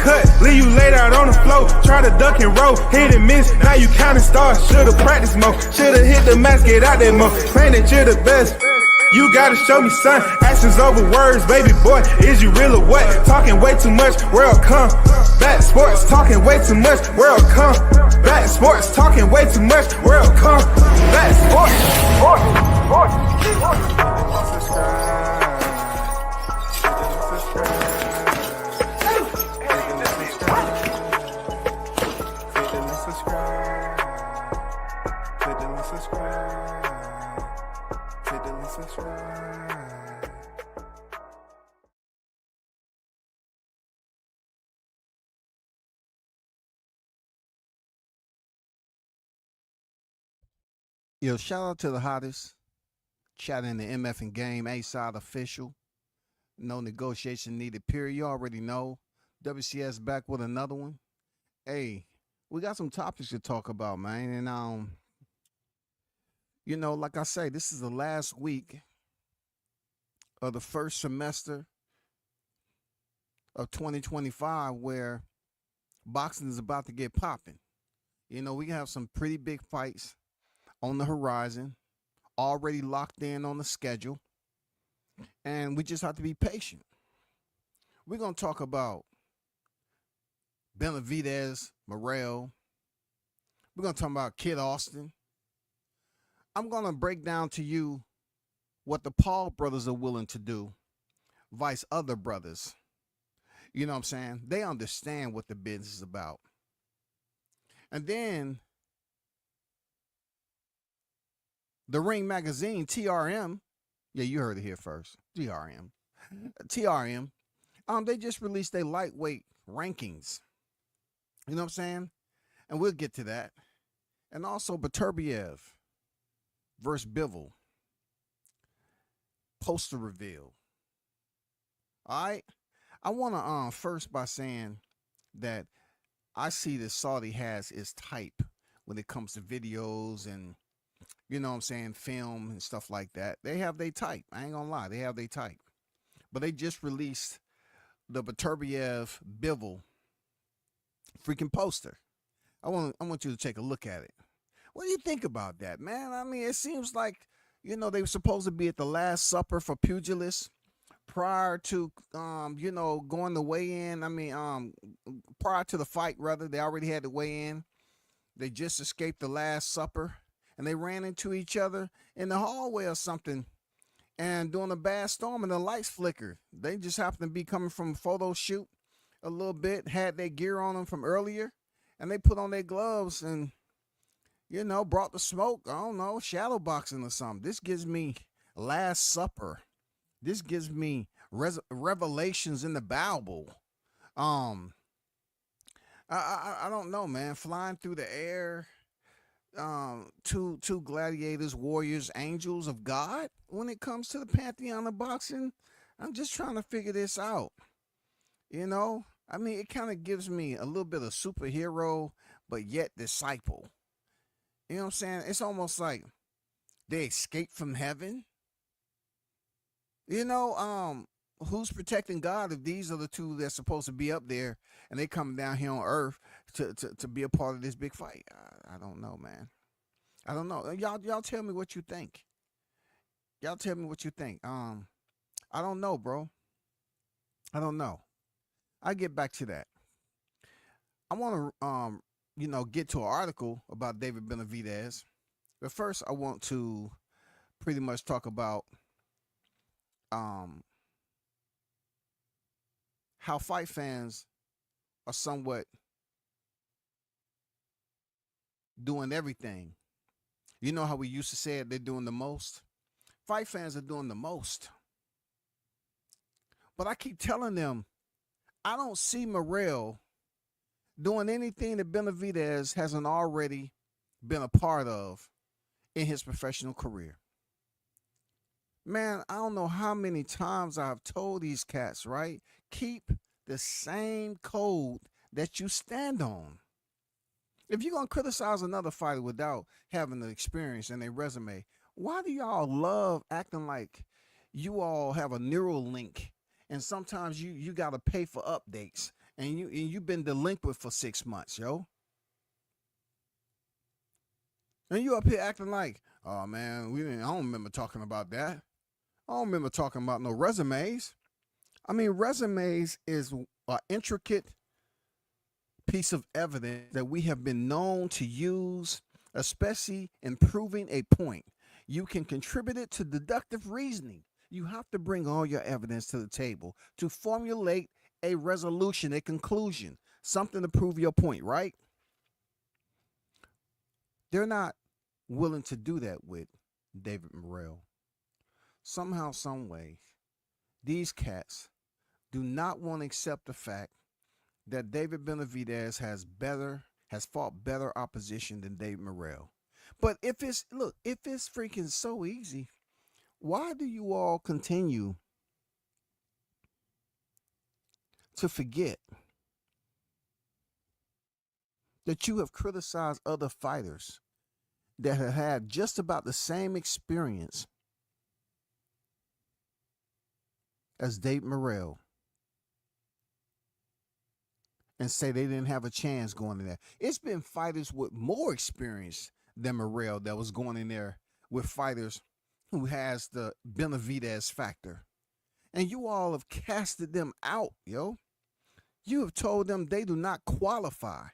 cut, leave you laid out on the floor. Try to duck and roll, hit and miss, now you counting stars. Should've practiced more, should've hit the mask, get out there more. Claim that you're the best. You gotta show me, son. Actions over words, baby boy. Is you real or what? Talking way too much, world come. Back sports, talking way too much, world come. Back sports, talking way too much, world come. Back sports. Yo, shout out to the hottest. Chat in the MF and Game A-Side official. No negotiation needed, period. You already know. WCS back with another one. Hey, we got some topics to talk about, man. And you know, like I say, this is the last week of the first semester of 2025 where boxing is about to get popping. You know, we have some pretty big fights on the horizon, already locked in on the schedule, and we just have to be patient. We're going to talk about Benavidez, Morrell. We're going to talk about Kid Austin. I'm going to break down to you what the Paul brothers are willing to do, vice other brothers. You know what I'm saying? They understand what the business is about. And then the Ring Magazine, TRM, yeah, you heard it here first, TRM, they just released their lightweight rankings. You know what I'm saying? And we'll get to that. And also Beterbiev versus Bivol. Poster reveal. All right? I want to first by saying that I see that Saudi has its type when it comes to videos and, you know what I'm saying, film and stuff like that. They have their type. I ain't gonna lie, they have their type. But they just released the Beterbiev Bivol freaking poster. I want you to take a look at it. What do you think about that, man? I mean, it seems like, you know, they were supposed to be at the Last Supper for pugilists prior to you know, going to weigh in. I mean, prior to the fight, rather, they already had to weigh in. They just escaped the Last Supper. And they ran into each other in the hallway or something and during a bad storm and the lights flickered. They just happened to be coming from a photo shoot a little bit, had their gear on them from earlier, and they put on their gloves and, you know, brought the smoke. I don't know, shadow boxing or something. This gives me Last Supper. This gives me revelations in the Bible. I don't know, man. Flying through the air. Two gladiators, warriors, angels of God when it comes to the pantheon of boxing. I'm just trying to figure this out. You know, I mean, it kind of gives me a little bit of superhero, but yet disciple. You know what I'm saying? It's almost like they escaped from heaven. You know, who's protecting God if these are the two that's supposed to be up there and they come down here on earth to be a part of this big fight? I don't know, man. I don't know. Y'all tell me what you think. Y'all tell me what you think. I don't know, bro. I don't know. I'll get back to that. I want to you know, get to an article about David Benavidez. But first I want to pretty much talk about how fight fans are somewhat doing everything. You know how we used to say it, they're doing the most? Fight fans are doing the most. But I keep telling them, I don't see Morrell doing anything that Benavidez hasn't already been a part of in his professional career. Man, I don't know how many times I've told these cats, right? Keep the same code that you stand on. If you're going to criticize another fighter without having the experience and their resume, why do y'all love acting like you all have a neural link and sometimes you got to pay for updates and you've been delinquent for 6 months, yo. And you up here acting like, oh man, I don't remember talking about that. I don't remember talking about no resumes. I mean, resumes is an intricate piece of evidence that we have been known to use, especially in proving a point. You can contribute it to deductive reasoning. You have to bring all your evidence to the table to formulate a resolution, a conclusion, something to prove your point, right? They're not willing to do that with David Morrell. Somehow, some way, these cats do not want to accept the fact that David Benavidez has fought better opposition than David Morrell. But if it's freaking so easy, why do you all continue to forget that you have criticized other fighters that have had just about the same experience as David Morrell and say they didn't have a chance going in there? It's been fighters with more experience than Morrell that was going in there with fighters who has the Benavidez factor. And you all have casted them out, yo. You have told them they do not qualify.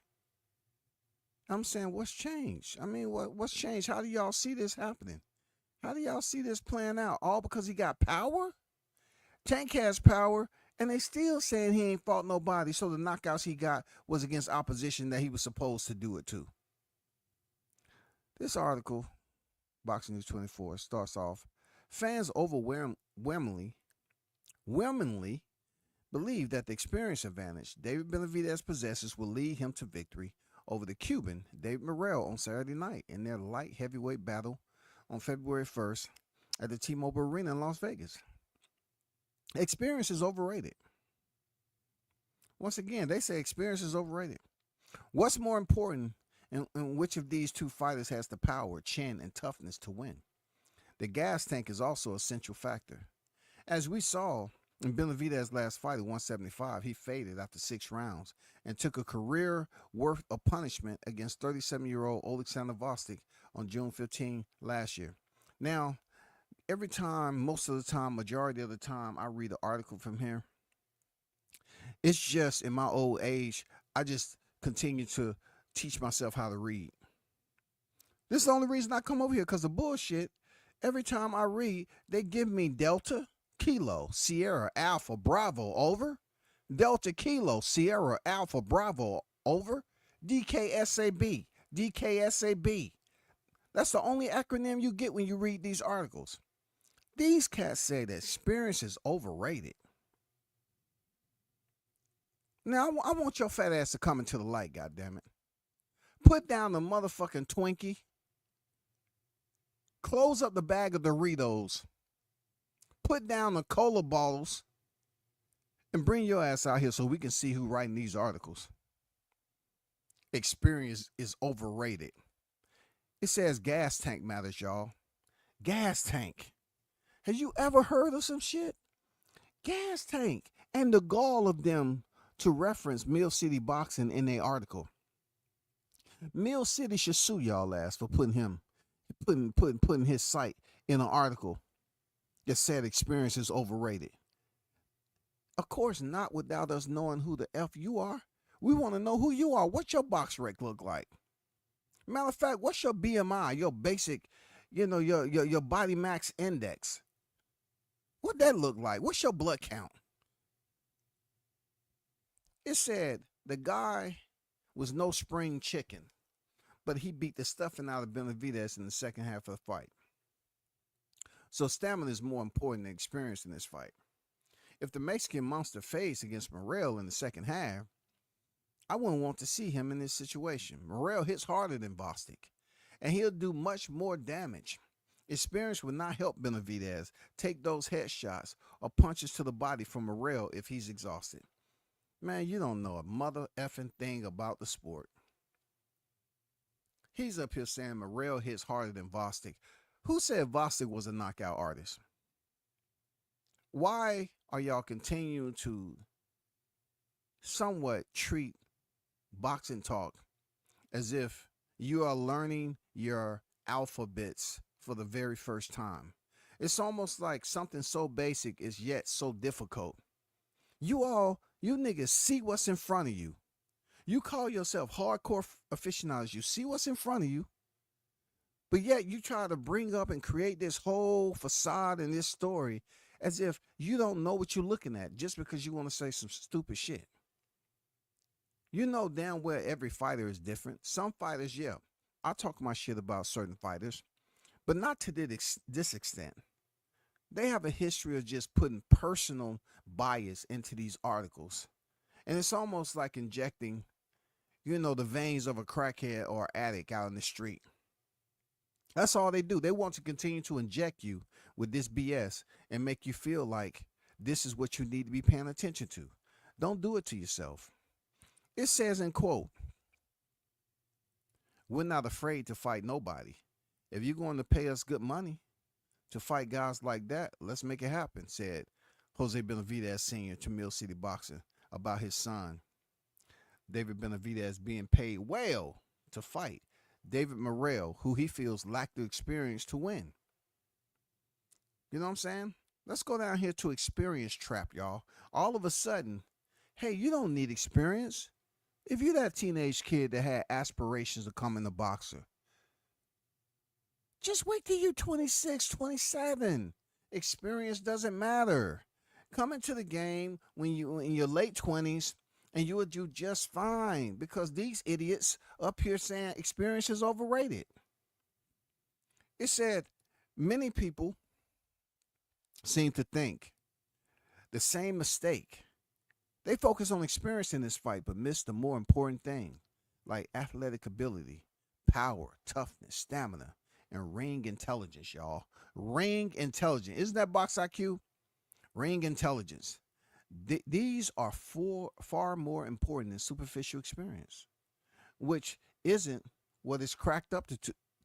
I'm saying, what's changed? I mean, what's changed? How do y'all see this happening? How do y'all see this playing out? All because he got power? Tank has power, and they still saying he ain't fought nobody, so the knockouts he got was against opposition that he was supposed to do it to. This article, Boxing News 24, starts off, fans overwhelmingly believe that the experience advantage David Benavidez possesses will lead him to victory over the Cuban David Morrell on Saturday night in their light heavyweight battle on February 1st at the T-Mobile Arena in Las Vegas. Experience is overrated. Once again, they say experience is overrated. What's more important in which of these two fighters has the power, chin, and toughness to win? The gas tank is also a central factor. As we saw in Benavidez's last fight at 175, he faded after 6 rounds and took a career worth of punishment against 37-year-old Alexander Vostok on June 15 last year. Now, every time, most of the time, majority of the time, I read an article from here, it's just in my old age, I just continue to teach myself how to read. This is the only reason I come over here, because the bullshit, every time I read, they give me Delta, Kilo, Sierra, Alpha, Bravo, over. Delta, Kilo, Sierra, Alpha, Bravo, over. DKSAB, DKSAB. That's the only acronym you get when you read these articles. These cats say that experience is overrated. Now, I want your fat ass to come into the light, goddammit. Put down the motherfucking Twinkie. Close up the bag of Doritos. Put down the cola bottles. And bring your ass out here so we can see who writing these articles. Experience is overrated. It says gas tank matters, y'all. Gas tank. Have you ever heard of some shit? Gas tank. And the gall of them to reference Mill City Boxing in their article. Mill City should sue y'all ass for putting his site in an article that said experience is overrated. Of course not, without us knowing who the F you are. We want to know who you are. What's your box rec look like? Matter of fact, what's your BMI, your basic, your body max index? What that look like? What's your blood count? It said the guy was no spring chicken, but he beat the stuffing out of Benavidez in the second half of the fight. So stamina is more important than experience in this fight. If the Mexican monster fades against Morrell in the second half, I wouldn't want to see him in this situation. Morrell hits harder than Vostok, and he'll do much more damage. Experience will not help Benavidez take those headshots or punches to the body from Morrell if he's exhausted. Man, you don't know a mother effing thing about the sport. He's up here saying Morrell hits harder than Vostok. Who said Vostok was a knockout artist? Why are y'all continuing to somewhat treat boxing talk as if you are learning your alphabets for the very first time. It's almost like something so basic is yet so difficult. You niggas see what's in front of you. You call yourself hardcore aficionados. You see what's in front of you, but yet you try to bring up and create this whole facade in this story as if you don't know what you're looking at just because you want to say some stupid shit. You know damn well every fighter is different. Some fighters, yeah, I talk my shit about certain fighters, but not to this extent. They have a history of just putting personal bias into these articles. And it's almost like injecting, the veins of a crackhead or addict out in the street. That's all they do. They want to continue to inject you with this BS and make you feel like this is what you need to be paying attention to. Don't do it to yourself. It says in quote, "We're not afraid to fight nobody. If you're going to pay us good money to fight guys like that, let's make it happen," said Jose Benavidez Sr. to Mill City Boxing about his son, David Benavidez, being paid well to fight David Morrell, who he feels lacked the experience to win. You know what I'm saying? Let's go down here to experience trap, y'all. All of a sudden, hey, you don't need experience. If you're that teenage kid that had aspirations of becoming a boxer, just wait till you're 26, 27. Experience doesn't matter. Come into the game when you in your late 20s and you will do just fine, because these idiots up here saying experience is overrated. It said many people seem to think the same mistake. They focus on experience in this fight, but miss the more important thing, like athletic ability, power, toughness, stamina, and ring intelligence, y'all. Ring intelligence. Isn't that box IQ? Ring intelligence. These are far more important than superficial experience, which isn't what it's cracked up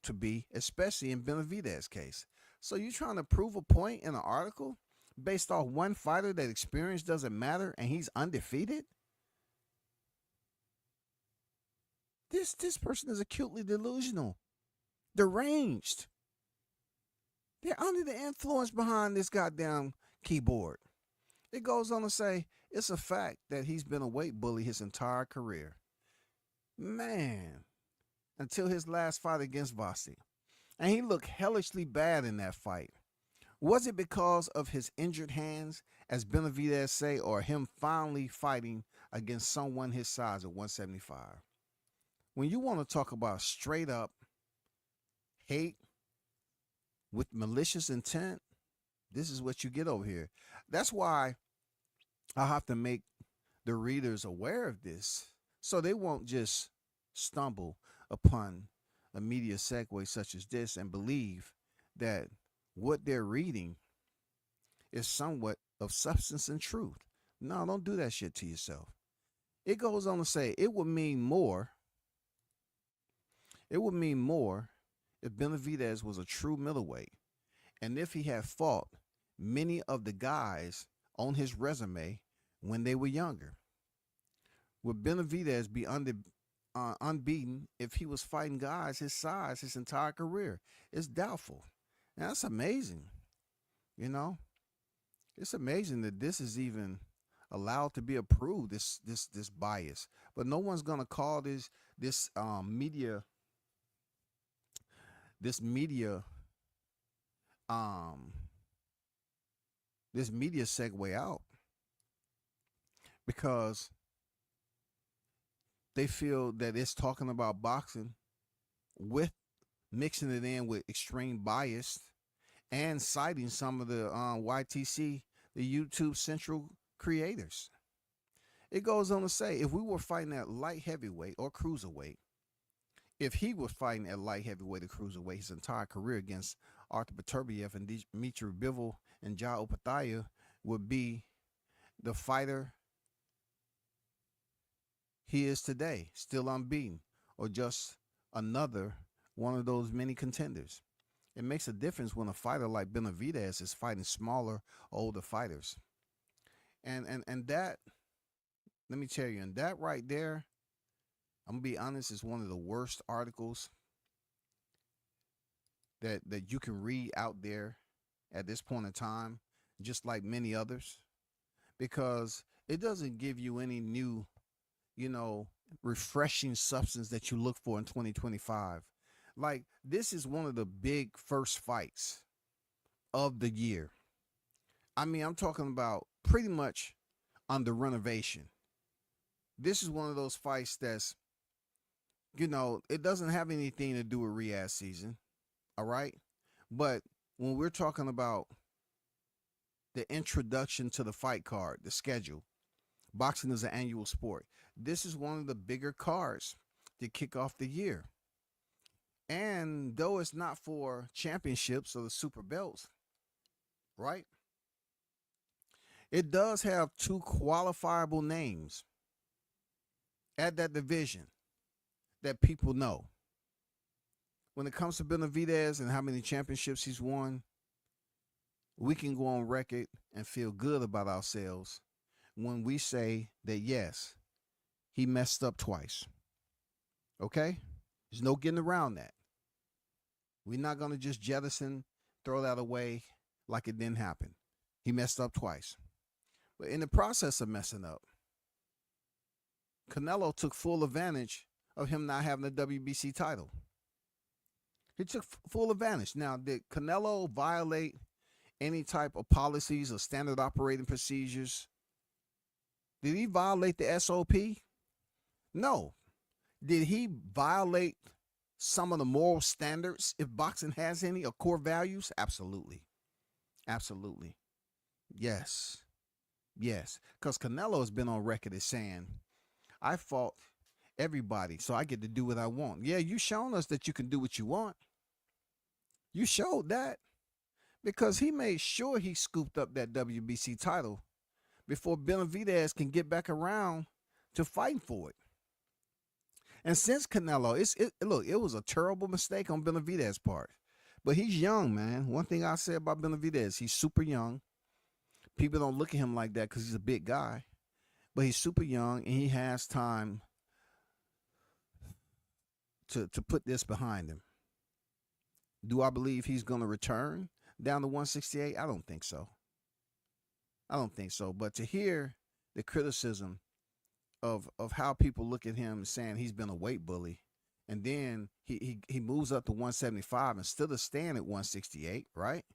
to be, especially in Benavidez's case. So you're trying to prove a point in an article based off one fighter that experience doesn't matter and he's undefeated? This person is acutely delusional, deranged. They're under the influence behind this goddamn keyboard. It goes on to say it's a fact that he's been a weight bully his entire career. Man, until his last fight against Vasi. And he looked hellishly bad in that fight. Was it because of his injured hands, as Benavidez say, or him finally fighting against someone his size at 175? When you want to talk about straight up hate with malicious intent, this is what you get over here. That's why I have to make the readers aware of this so they won't just stumble upon a media segue such as this and believe that what they're reading is somewhat of substance and truth. No, don't do that shit to yourself. It goes on to say it would mean more. It would mean more if Benavidez was a true middleweight and if he had fought many of the guys on his resume when they were younger. Would Benavidez be unbeaten if he was fighting guys his size his entire career? It's doubtful. Now, that's amazing. It's amazing that this is even allowed to be approved, this bias. But no one's gonna call this media segue out, because they feel that it's talking about boxing with mixing it in with extreme bias and citing some of the YTC, the YouTube Central creators. It goes on to say, if we were fighting at light heavyweight or cruiserweight, if he was fighting at light heavyweight or cruiserweight his entire career against Arthur Beterbiev and Dmitry Bivol and Jai Opetaia, would be the fighter he is today, still unbeaten, or just another one of those many contenders. It makes a difference when a fighter like Benavidez is fighting smaller, older fighters. And that Let me tell you, and that right there, I'm gonna be honest, is one of the worst articles that you can read out there at this point in time, just like many others, because it doesn't give you any new, you know, refreshing substance that you look for in 2025. Like, this is one of the big first fights of the year. I mean, I'm talking about pretty much under renovation. This is one of those fights that's, it doesn't have anything to do with Riyadh season. All right. But when we're talking about the introduction to the fight card, the schedule, boxing is an annual sport. This is one of the bigger cards to kick off the year. And though it's not for championships or the super belts, right? It does have two qualifiable names at that division that people know. When it comes to Benavidez and how many championships he's won, we can go on record and feel good about ourselves when we say that, yes, he messed up twice. Okay? There's no getting around that. We're not going to just jettison, throw that away like it didn't happen. He messed up twice. But in the process of messing up, Canelo took full advantage of him not having a WBC title. He took full advantage. Now, did Canelo violate any type of policies or standard operating procedures? Did he violate the SOP? No. Did he violate some of the moral standards, if boxing has any, or core values? Absolutely. Absolutely. Yes. Yes. Because Canelo has been on record as saying, I fought everybody, so I get to do what I want. Yeah, you shown us that you can do what you want. You showed that because he made sure he scooped up that WBC title before Benavidez can get back around to fighting for it. And since Canelo, it was a terrible mistake on Benavidez's part. But he's young, man. One thing I say about Benavidez, he's super young. People don't look at him like that because he's a big guy. But he's super young, and he has time to put this behind him. Do I believe he's going to return down to 168? I don't think so. I don't think so. But to hear the criticism of how people look at him saying he's been a weight bully, and then he moves up to 175 instead of staying at 168, right?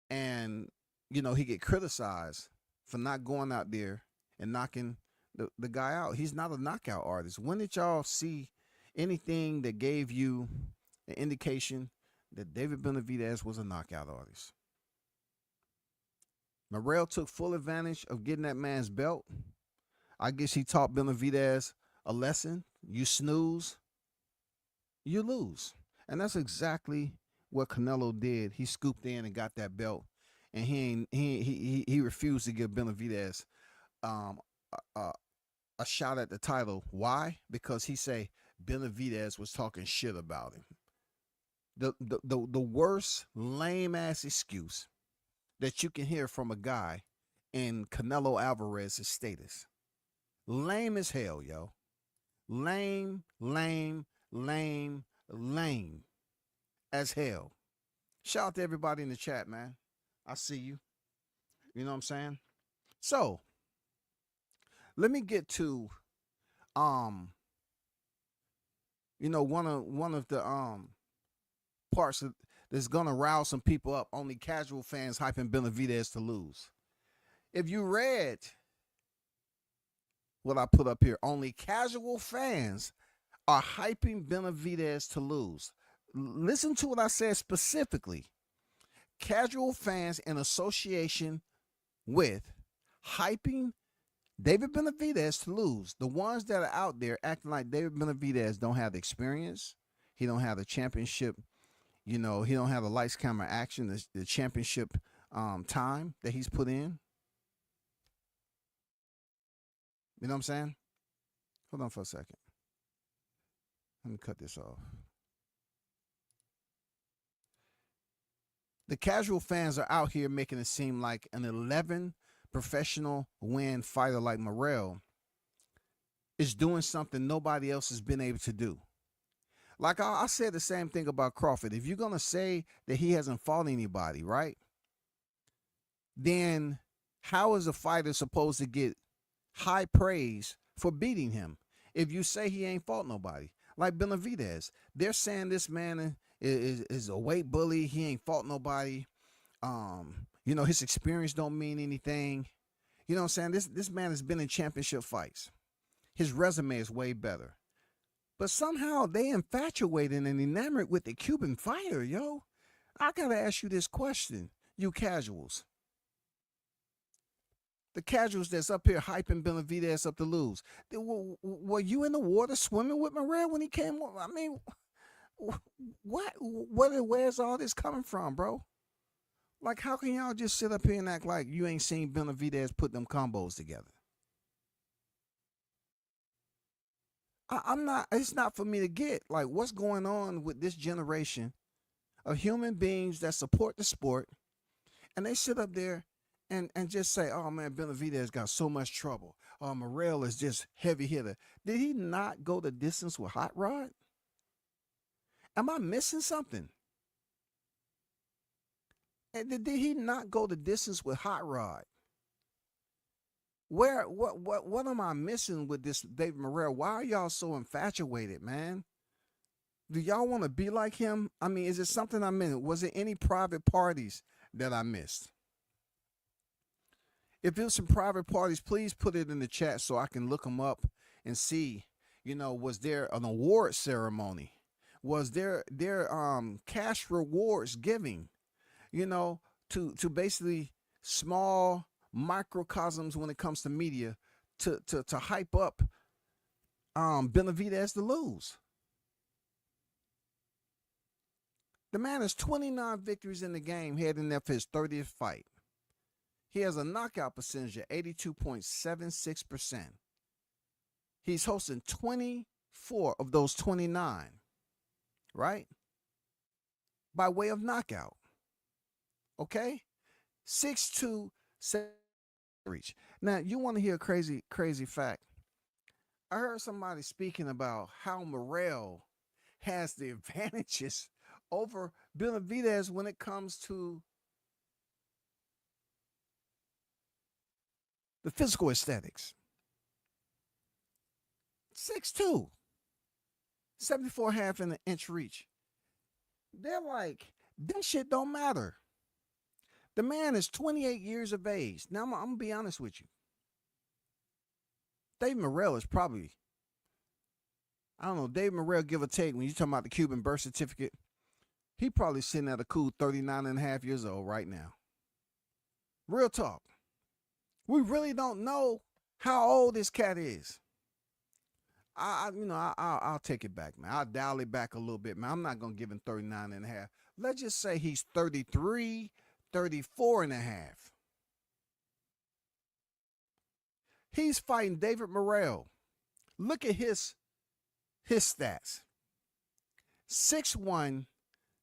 And, he get criticized for not going out there and knocking the guy out. He's not a knockout artist. When did y'all see anything that gave you an indication that David Benavidez was a knockout artist? Morrell took full advantage of getting that man's belt. I guess he taught Benavidez a lesson. You snooze, you lose. And that's exactly what Canelo did. He scooped in and got that belt. And he refused to give Benavidez a shot at the title. Why? Because he say Benavidez was talking shit about him. The worst lame ass excuse that you can hear from a guy in Canelo Alvarez's status. Lame as hell, yo. Lame, lame, lame, lame as hell. Shout out to everybody in the chat, man. I see you. You know what I'm saying? So, let me get to one of the parts that's gonna rouse some people up. Only casual fans hyping Benavidez to lose. If you read what I put up here, only casual fans are hyping Benavidez to lose. Listen to what I said specifically. Casual fans in association with hyping David Benavidez to lose. The ones that are out there acting like David Benavidez don't have the experience. He don't have the championship. He don't have the lights, camera, action, the championship time that he's put in. You know what I'm saying? Hold on for a second. Let me cut this off. The casual fans are out here making it seem like an 11 professional win fighter like Morrell is doing something nobody else has been able to do. Like I said the same thing about Crawford. If you're going to say that he hasn't fought anybody, right? Then how is a fighter supposed to get high praise for beating him if you say he ain't fought nobody? Like Benavidez, they're saying this man is a weight bully. He ain't fought nobody. His experience don't mean anything. You know what I'm saying? This man has been in championship fights. His resume is way better. But somehow they infatuated and enamored with the Cuban fighter, yo. I gotta ask you this question, you casuals. The casuals that's up here hyping Benavidez up to lose. Were you in the water swimming with Morrell when he came? I mean, where's all this coming from, bro? Like, how can y'all just sit up here and act like you ain't seen Benavidez put them combos together? It's not for me to get. Like, what's going on with this generation of human beings that support the sport, and they sit up there and just say, oh, man, Benavidez got so much trouble. Morrell is just heavy hitter. Did he not go the distance with Hot Rod? Am I missing something? And did he not go the distance with Hot Rod? What am I missing with this David Morrell? Why are y'all so infatuated, man? Do y'all want to be like him? I mean, is it something I missed? Was it any private parties that I missed? If there's some private parties, please put it in the chat so I can look them up and see, was there an award ceremony? Was there cash rewards giving, to basically small microcosms when it comes to media to hype up Benavidez to lose. The man has 29 victories in the game heading up his 30th fight. He has a knockout percentage of 82.76%. He's hosting 24 of those 29, right? By way of knockout. Okay? 6'2", 7 reach. Now, you want to hear a crazy fact? I heard somebody speaking about how Morrell has the advantages over Benavidez when it comes to the physical aesthetics. 6'2", 74.5 in an inch reach. They're like, that shit don't matter. The man is 28 years of age. Now, I'm going to be honest with you. Dave Morrell is probably, I don't know, Dave Morrell, give or take, when you're talking about the Cuban birth certificate, he probably sitting at a cool 39 and a half years old right now. Real talk. We really don't know how old this cat is. I'll take it back, man. I'll dial it back a little bit, man. I'm not going to give him 39 and a half. Let's just say he's 33, 34 and a half. He's fighting David Morrell. Look at his stats. 6'1",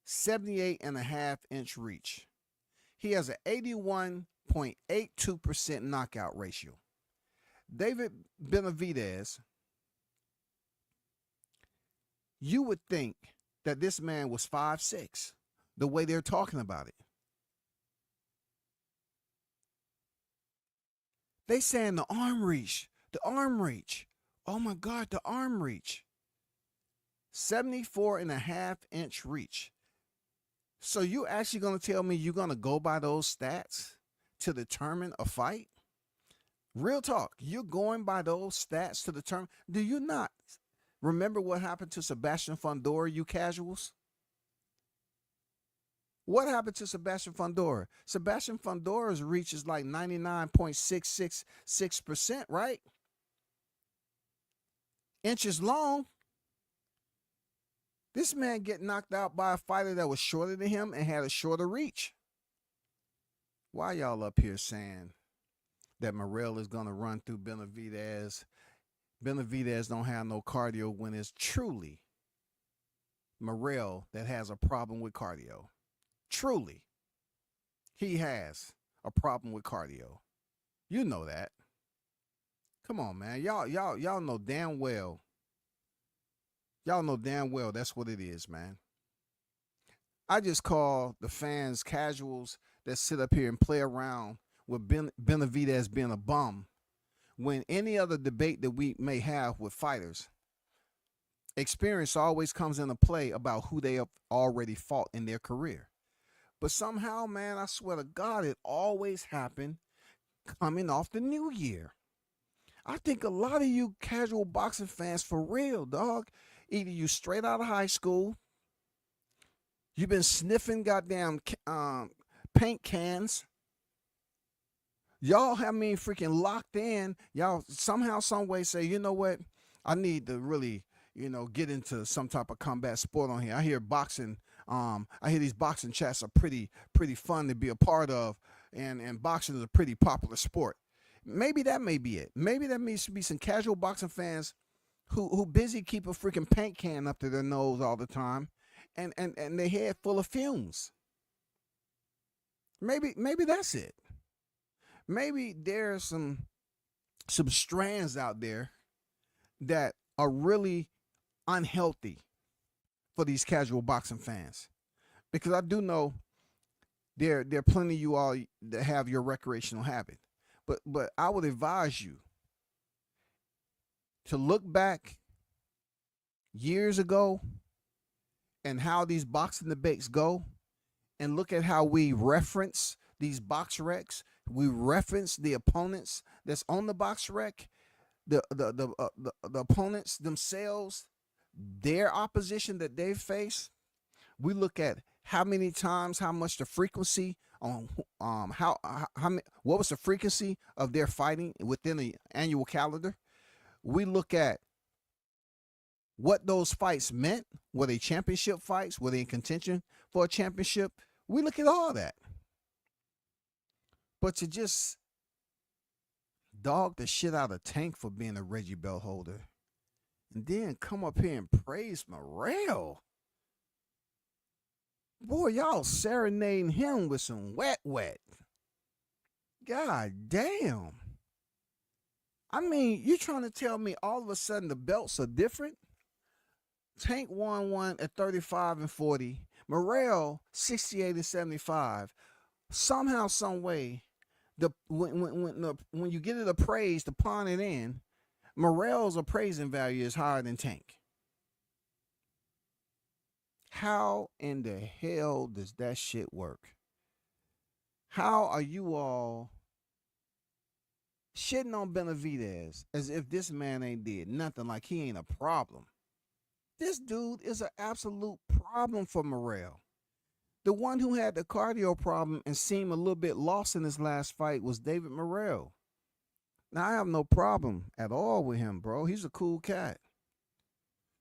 78 and a half inch reach. He has an 81.82% knockout ratio. David Benavidez, you would think that this man was 5'6", the way they're talking about it. They saying the arm reach. Oh my God, the arm reach. 74 and a half inch reach. So you actually going to tell me you're going to go by those stats to determine a fight? Real talk. You're going by those stats to determine. Do you not remember what happened to Sebastian Fundora, you casuals? What happened to Sebastian Fundora? Sebastian Fundora's reach is like 99.666%, right? Inches long. This man get knocked out by a fighter that was shorter than him and had a shorter reach. Why y'all up here saying that Morrell is going to run through Benavidez? Benavidez don't have no cardio when it's truly Morrell that has a problem with cardio. Truly, he has a problem with cardio. You know that. Come on, man. Y'all know damn well. Y'all know damn well that's what it is, man. I just call the fans casuals that sit up here and play around with Benavidez being a bum. When any other debate that we may have with fighters, experience always comes into play about who they have already fought in their career. But somehow, man, I swear to God, it always happened coming off the new year. I think a lot of you casual boxing fans, for real, dog, either you straight out of high school, you've been sniffing goddamn paint cans, y'all have me freaking locked in. Y'all somehow, some way say, you know what? I need to really, get into some type of combat sport on here. I hear boxing. I hear these boxing chats are pretty fun to be a part of, and boxing is a pretty popular sport. Maybe that may be it. Maybe that needs to be some casual boxing fans who busy keep a freaking paint can up to their nose all the time, and their head full of fumes. Maybe that's it. Maybe there's some strands out there that are really unhealthy for these casual boxing fans, because I do know there are plenty of you all that have your recreational habit, but I would advise you to look back years ago and how these boxing debates go, and look at how we reference these box recs. We reference the opponents that's on the box rec, the opponents themselves, their opposition that they face. We look at how many times, how much the frequency on how what was the frequency of their fighting within the annual calendar. We look at what those fights meant. Were they championship fights? Were they in contention for a championship? We look at all that. But to just dog the shit out of Tank for being a Reggie belt holder, and then come up here and praise Morrell. Boy, y'all serenading him with some wet. God damn. I mean, you trying to tell me all of a sudden the belts are different? Tank won one at 35 and 40. Morrell 68 and 75. Somehow, some way, when you get it appraised, to pawn it in, Morrell's appraising value is higher than Tank. How in the hell does that shit work? How are you all shitting on Benavidez as if this man ain't did nothing, like he ain't a problem? This dude is an absolute problem for Morrell. The one who had the cardio problem and seemed a little bit lost in his last fight was David Morrell. Now, I have no problem at all with him, bro. He's a cool cat.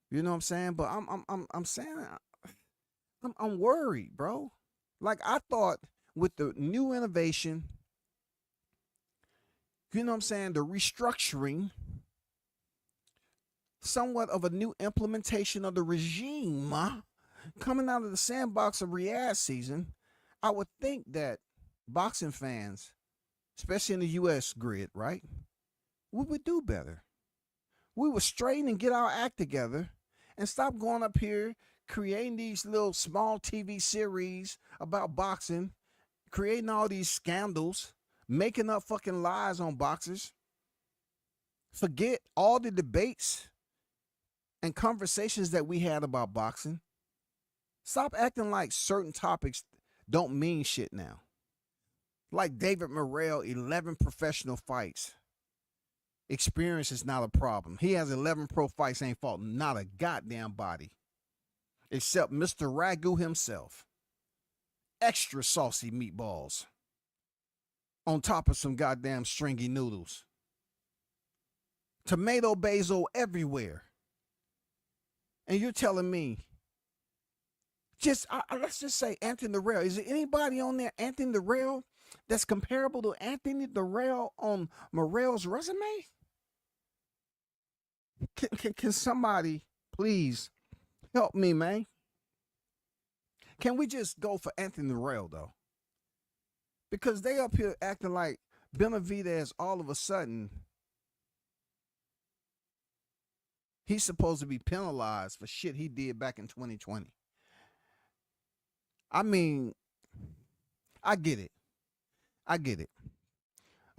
You know what I'm saying? But I'm saying I'm worried, bro. Like, I thought with the new innovation, you know what I'm saying, the restructuring, somewhat of a new implementation of the regime coming out of the sandbox of Riyadh season, I would think that boxing fans, especially in the U.S. grid, right, we would do better. We would straighten and get our act together and stop going up here creating these little small TV series about boxing, creating all these scandals, making up fucking lies on boxers. Forget all the debates and conversations that we had about boxing. Stop acting like certain topics don't mean shit now. Like David Morrell, 11 professional fights. Experience is not a problem. He has 11 pro fights, ain't fought not a goddamn body. Except Mr. Ragu himself. Extra saucy meatballs. On top of some goddamn stringy noodles. Tomato basil everywhere. And you're telling me, let's just say Anthony Morrell. Is there anybody on there, Anthony Morrell, that's comparable to Anthony Morrell on Morrell's resume? Can somebody please help me, man? Can we just go for Anthony Morrell, though? Because they up here acting like Benavidez, all of a sudden, he's supposed to be penalized for shit he did back in 2020. I mean, I get it. I get it.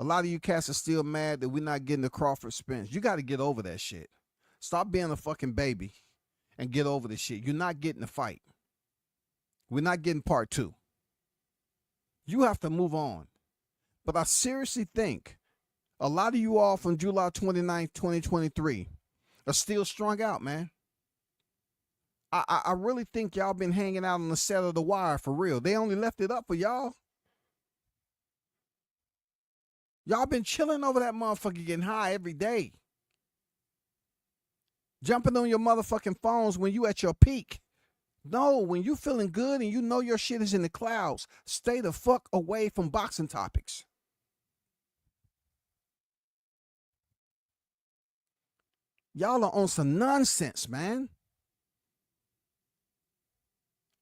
A lot of you cats are still mad that we're not getting the Crawford Spence. You got to get over that shit. Stop being a fucking baby and get over the shit. You're not getting the fight. We're not getting part 2. You have to move on. But I seriously think a lot of you all from July 29th, 2023 are still strung out, man. I really think y'all been hanging out on the set of The Wire for real. They only left it up for y'all. Y'all been chilling over that motherfucker getting high every day. Jumping on your motherfucking phones when you at your peak. No, when you feeling good and you know your shit is in the clouds, stay the fuck away from boxing topics. Y'all are on some nonsense, man.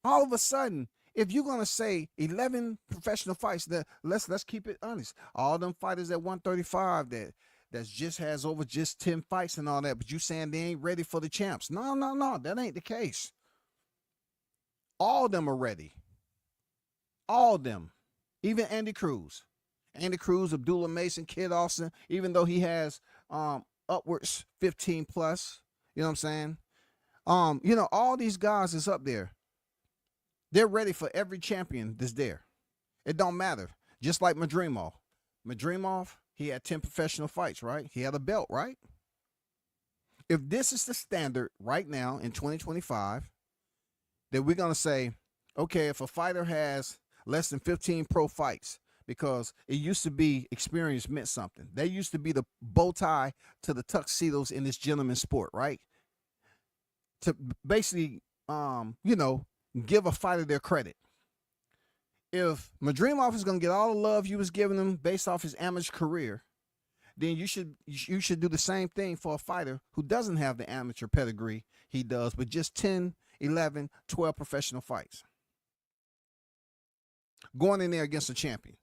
All of a sudden, if you're gonna say 11 professional fights, that let's keep it honest. All them fighters at 135 that just has over just 10 fights and all that, but you saying they ain't ready for the champs. No, that ain't the case. All of them are ready. All of them. Even Andy Cruz. Andy Cruz, Abdullah Mason, Kid Austin, even though he has upwards 15 plus, you know what I'm saying? All these guys is up there. They're ready for every champion that's there. It don't matter. Just like Madrimov. Madrimov, he had 10 professional fights, right? He had a belt, right? If this is the standard right now in 2025, then we're going to say, okay, if a fighter has less than 15 pro fights, because it used to be experience meant something. They used to be the bow tie to the tuxedos in this gentleman's sport, right? To basically, give a fighter their credit. If Madrimov is going to get all the love you was giving him based off his amateur career, then you should do the same thing for a fighter who doesn't have the amateur pedigree he does, but just 10, 11, 12 professional fights. Going in there against a champion.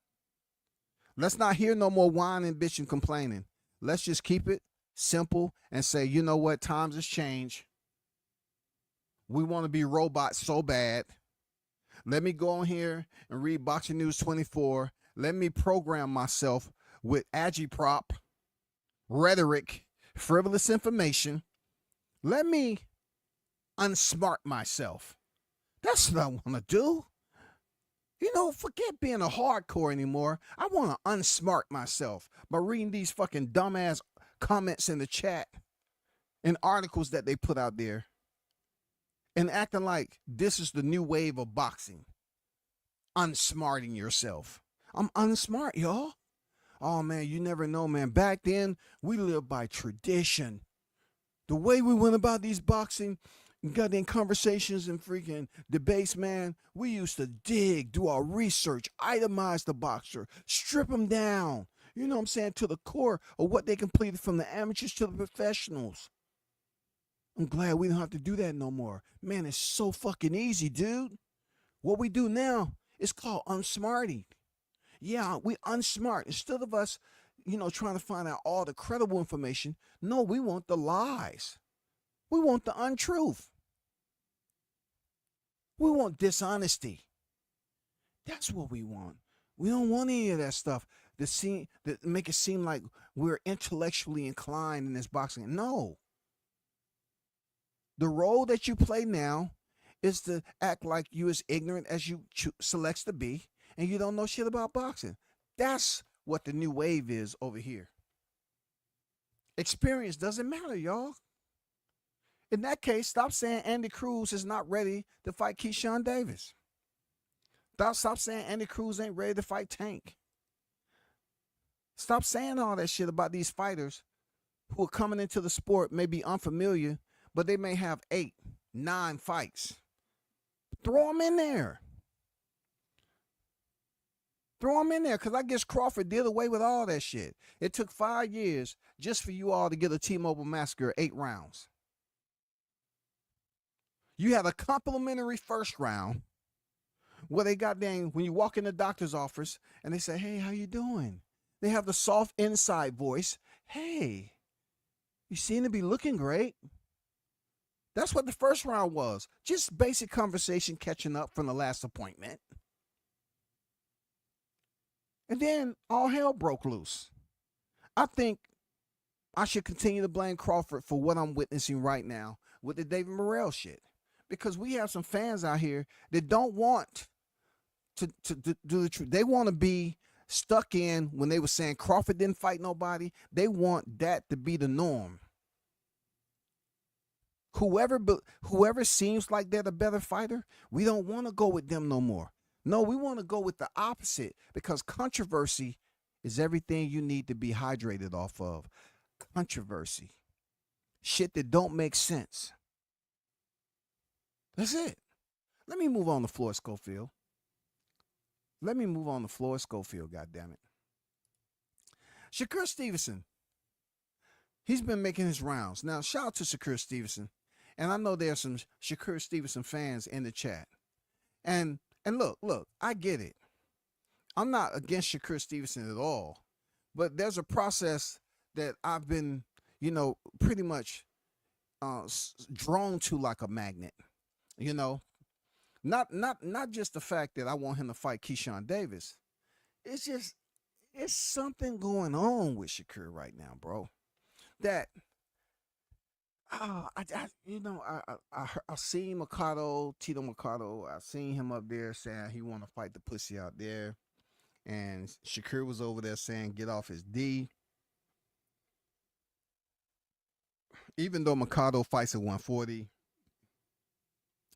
Let's not hear no more whining, bitching, complaining. Let's just keep it simple and say, you know what, times has changed. We want to be robots so bad. Let me go on here and read Boxing News 24. Let me program myself with agitprop, rhetoric, frivolous information. Let me unsmart myself. That's what I want to do. Forget being a hardcore anymore. I want to unsmart myself by reading these fucking dumbass comments in the chat and articles that they put out there and acting like this is the new wave of boxing. Unsmarting yourself. I'm unsmart, y'all. Oh, man, you never know, man. Back then, we lived by tradition. The way we went about these boxing goddamn conversations and freaking debates, man, we used to dig, do our research, itemize the boxer, strip them down, you know what I'm saying, to the core of what they completed from the amateurs to the professionals. I'm glad we don't have to do that no more. Man, it's so fucking easy, dude. What we do now is called unsmarting. Yeah, we unsmart. Instead of us, trying to find out all the credible information, no, we want the lies. We want the untruth. We want dishonesty. That's what we want. We don't want any of that stuff that make it seem like we're intellectually inclined in this boxing. No. The role that you play now is to act like you as ignorant as you selects to be, and you don't know shit about boxing. That's what the new wave is over here. Experience doesn't matter, y'all. In that case, stop saying Andy Cruz is not ready to fight Keyshawn Davis. Stop saying Andy Cruz ain't ready to fight Tank. Stop saying all that shit about these fighters who are coming into the sport, may be unfamiliar, but they may have 8, 9 fights. Throw them in there. Throw them in there, because I guess Crawford did away with all that shit. It took 5 years just for you all to get a T-Mobile Massacre 8 rounds. You had a complimentary first round where they when you walk in the doctor's office and they say, hey, how you doing? They have the soft inside voice. Hey, you seem to be looking great. That's what the first round was. Just basic conversation catching up from the last appointment. And then all hell broke loose. I think I should continue to blame Crawford for what I'm witnessing right now with the David Morrell shit. Because we have some fans out here that don't want to do the truth. They want to be stuck in when they were saying Crawford didn't fight nobody. They want that to be the norm. Whoever seems like they're the better fighter, we don't want to go with them no more. No, we want to go with the opposite because controversy is everything you need to be hydrated off of. Controversy. Shit that don't make sense. That's it. Let me move on to Floyd Schofield. Goddammit. Shakur Stevenson. He's been making his rounds. Now, shout out to Shakur Stevenson. And I know there's some Shakur Stevenson fans in the chat. And look, I get it. I'm not against Shakur Stevenson at all. But there's a process that I've been, pretty much drawn to like a magnet. Not just the fact that I want him to fight Keyshawn Davis. It's something going on with Shakur right now, bro. That I seen Tito Mercado. I seen him up there saying he want to fight the pussy out there, and Shakur was over there saying get off his D. Even though Mercado fights at 140,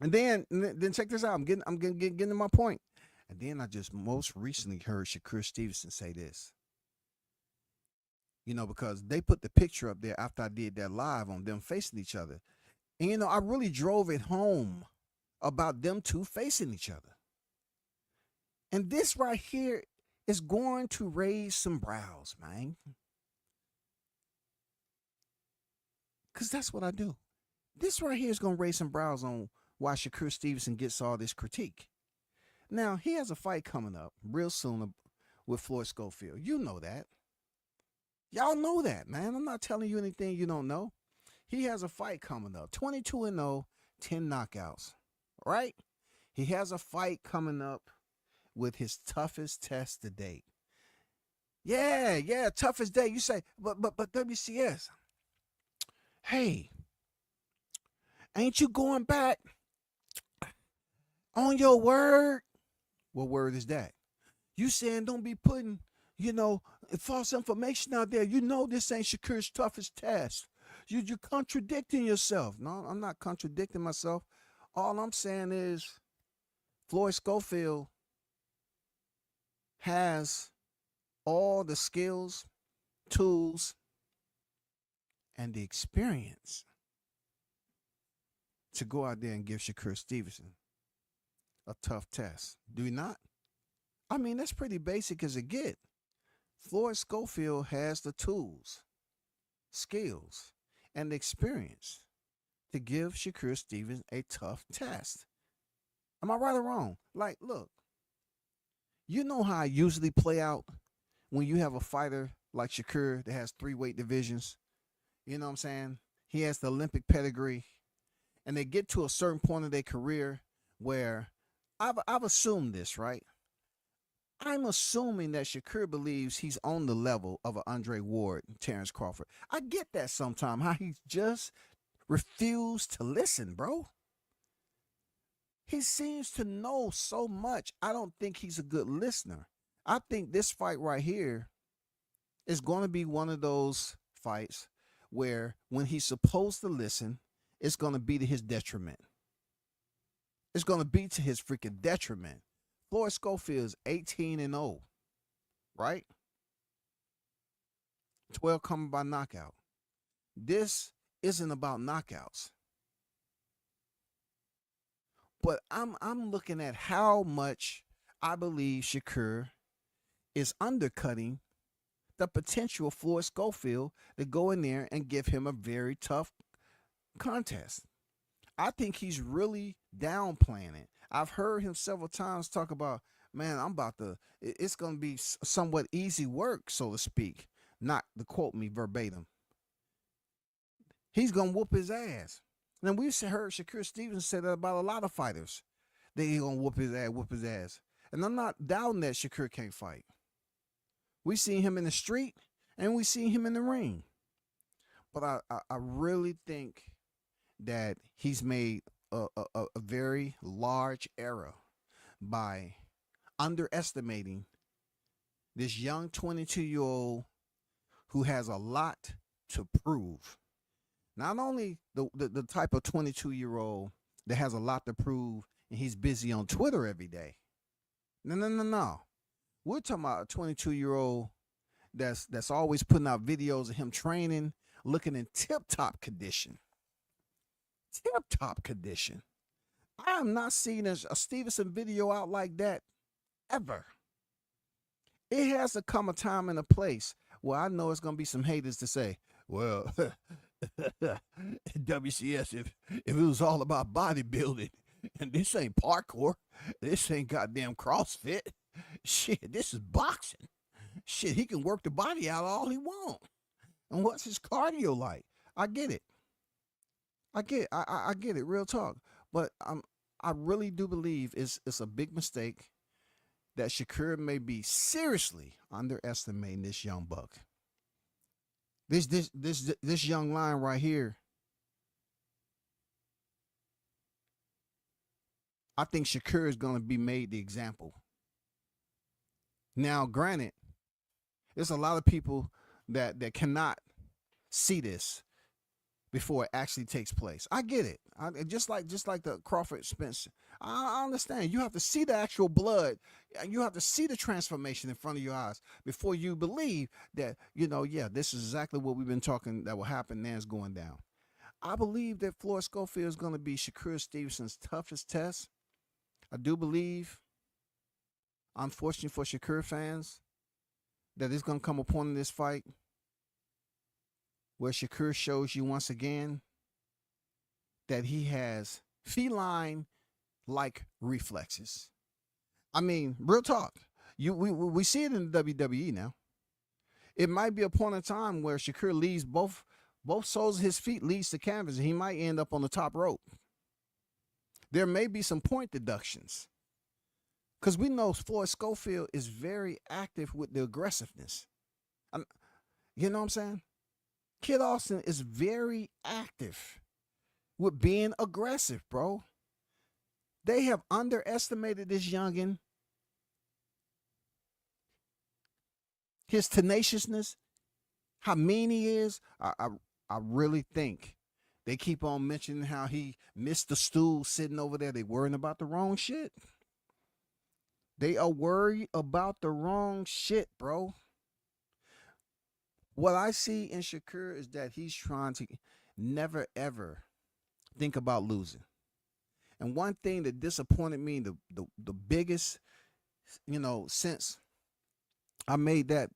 and then check this out. I'm getting to my point. And then I just most recently heard Shakur Stevenson say this. Because they put the picture up there after I did that live on them facing each other. And, I really drove it home about them two facing each other. And this right here is going to raise some brows, man. Because that's what I do. This right here is going to raise some brows on why Shakur Stevenson gets all this critique. Now, he has a fight coming up real soon with Floyd Schofield. You know that. Y'all know that, man. I'm not telling you anything you don't know. He has a fight coming up. 22-0, 10 knockouts. Right? He has a fight coming up with his toughest test to date. Yeah, toughest day. You say, but WCS. Hey, ain't you going back on your word? What word is that? You saying don't be putting, false information out there. This ain't Shakur's toughest test. You're contradicting yourself. No, I'm not contradicting myself. All I'm saying is Floyd Schofield has all the skills, tools, and the experience to go out there and give Shakur Stevenson a tough test. Do you not? I mean, that's pretty basic as it get. Floyd Schofield has the tools, skills, and the experience to give Shakur Stevenson a tough test. Am I right or wrong? Like, look, you know how I usually play out when you have a fighter like Shakur that has 3 weight divisions. You know what I'm saying? He has the Olympic pedigree, and they get to a certain point of their career where I've assumed this, right? I'm assuming that Shakur believes he's on the level of an Andre Ward and Terrence Crawford. I get that sometimes, how he just refused to listen, bro. He seems to know so much. I don't think he's a good listener. I think this fight right here is going to be one of those fights where when he's supposed to listen, it's going to be to his detriment. It's going to be to his freaking detriment. Floyd Schofield's 18-0, right? 12 coming by knockout. This isn't about knockouts. But I'm looking at how much I believe Shakur is undercutting the potential of Floyd Schofield to go in there and give him a very tough contest. I think he's really downplaying it. I've heard him several times talk about, man, it's going to be somewhat easy work, so to speak. Not to quote me verbatim. He's going to whoop his ass. And we've heard Shakur Stevens say that about a lot of fighters. They going to whoop his ass. And I'm not doubting that Shakur can't fight. We seen him in the street and we seen him in the ring. But I really think that he's made a very large error by underestimating this young 22-year-old who has a lot to prove. Not only the type of 22-year-old that has a lot to prove and he's busy on Twitter every day. No. We're talking about a 22-year-old that's always putting out videos of him training, looking in tip-top condition. Tip-top condition. I am not seeing a Stevenson video out like that ever. It has to come a time and a place where I know it's going to be some haters to say, well, WCS, if it was all about bodybuilding, and this ain't parkour, this ain't goddamn CrossFit, shit, this is boxing. Shit, he can work the body out all he wants. And what's his cardio like? I get it. I get it, real talk. But I really do believe it's a big mistake that Shakur may be seriously underestimating this young buck. This young lion right here, I think Shakur is going to be made the example. Now, granted, there's a lot of people that cannot see this before it actually takes place. I get it. Just like the Crawford Spence. I understand. You have to see the actual blood. You have to see the transformation in front of your eyes before you believe that, this is exactly what we've been talking that will happen now is going down. I believe that Floyd Schofield is going to be Shakur Stevenson's toughest test. I do believe, unfortunately for Shakur fans, that it's going to come a point in this fight where Shakur shows you once again that he has feline-like reflexes. I mean, real talk. We see it in the WWE now. It might be a point in time where Shakur leaves both soles of his feet leads the canvas, and he might end up on the top rope. There may be some point deductions, because we know Floyd Schofield is very active with the aggressiveness. You know what I'm saying? Kid Austin is very active with being aggressive, bro. They have underestimated this youngin'. His tenaciousness, how mean he is. I really think they keep on mentioning how he missed the stool sitting over there. They worrying about the wrong shit. They are worried about the wrong shit, bro. What I see in Shakur is that he's trying to never, ever think about losing. And one thing that disappointed me, the biggest, since I made that,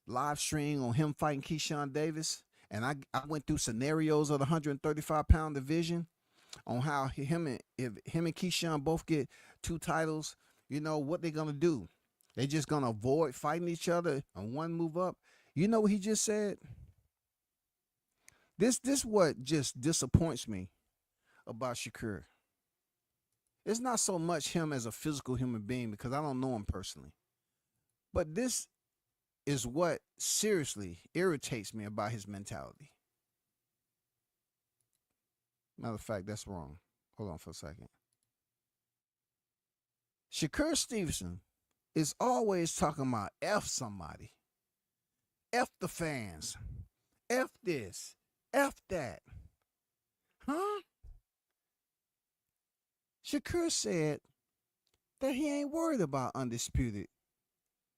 live stream on him fighting Keyshawn Davis, and I went through scenarios of the 135-pound division on how him and Keyshawn both get 2 titles, what they're going to do. They just going to avoid fighting each other and one move up. You know what he just said? This what just disappoints me about Shakur. It's not so much him as a physical human being, because I don't know him personally. But this is what seriously irritates me about his mentality. Matter of fact, that's wrong. Hold on for a second. Shakur Stevenson is always talking about F somebody. F the fans. F this. F that. Huh? Shakur said that he ain't worried about Undisputed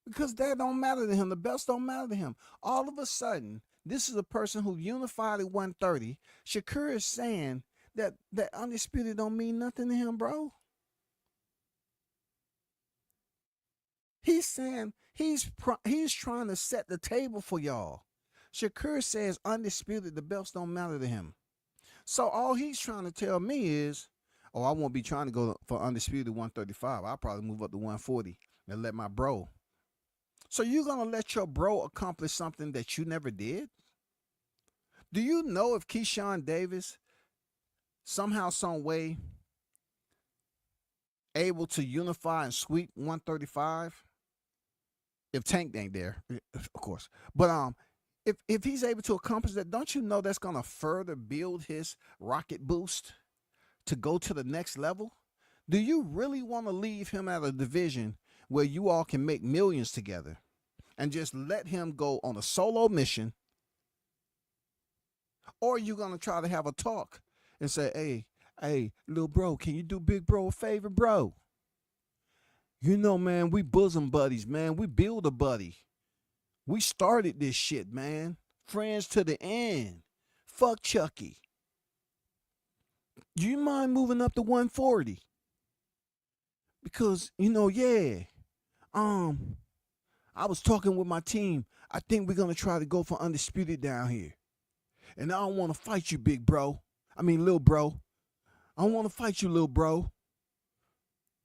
because that don't matter to him. The belts don't matter to him. All of a sudden, this is a person who unified at 130. Shakur is saying that Undisputed don't mean nothing to him, bro. He's saying he's trying to set the table for y'all. Shakur says Undisputed, the belts don't matter to him. So all he's trying to tell me is, Oh, I won't be trying to go for undisputed 135. I'll probably move up to 140 and let my bro. So you're going to let your bro accomplish something that you never did? Do you know if Keyshawn Davis somehow, some way able to unify and sweep 135? If Tank ain't there, of course. But if he's able to accomplish that, don't you know that's going to further build his rocket boost to go to the next level? Do you really want to leave him at a division where you all can make millions together and just let him go on a solo mission? Or are you going to try to have a talk and say, hey, little bro, can you do big bro a favor, bro? You know, man, we bosom buddies, man. We build a buddy. We started this shit, man. Friends to the end. Fuck Chucky. Do you mind moving up to 140? Because, I was talking with my team. I think we're going to try to go for undisputed down here. And I don't want to fight you, big bro. Little bro. I don't want to fight you, little bro.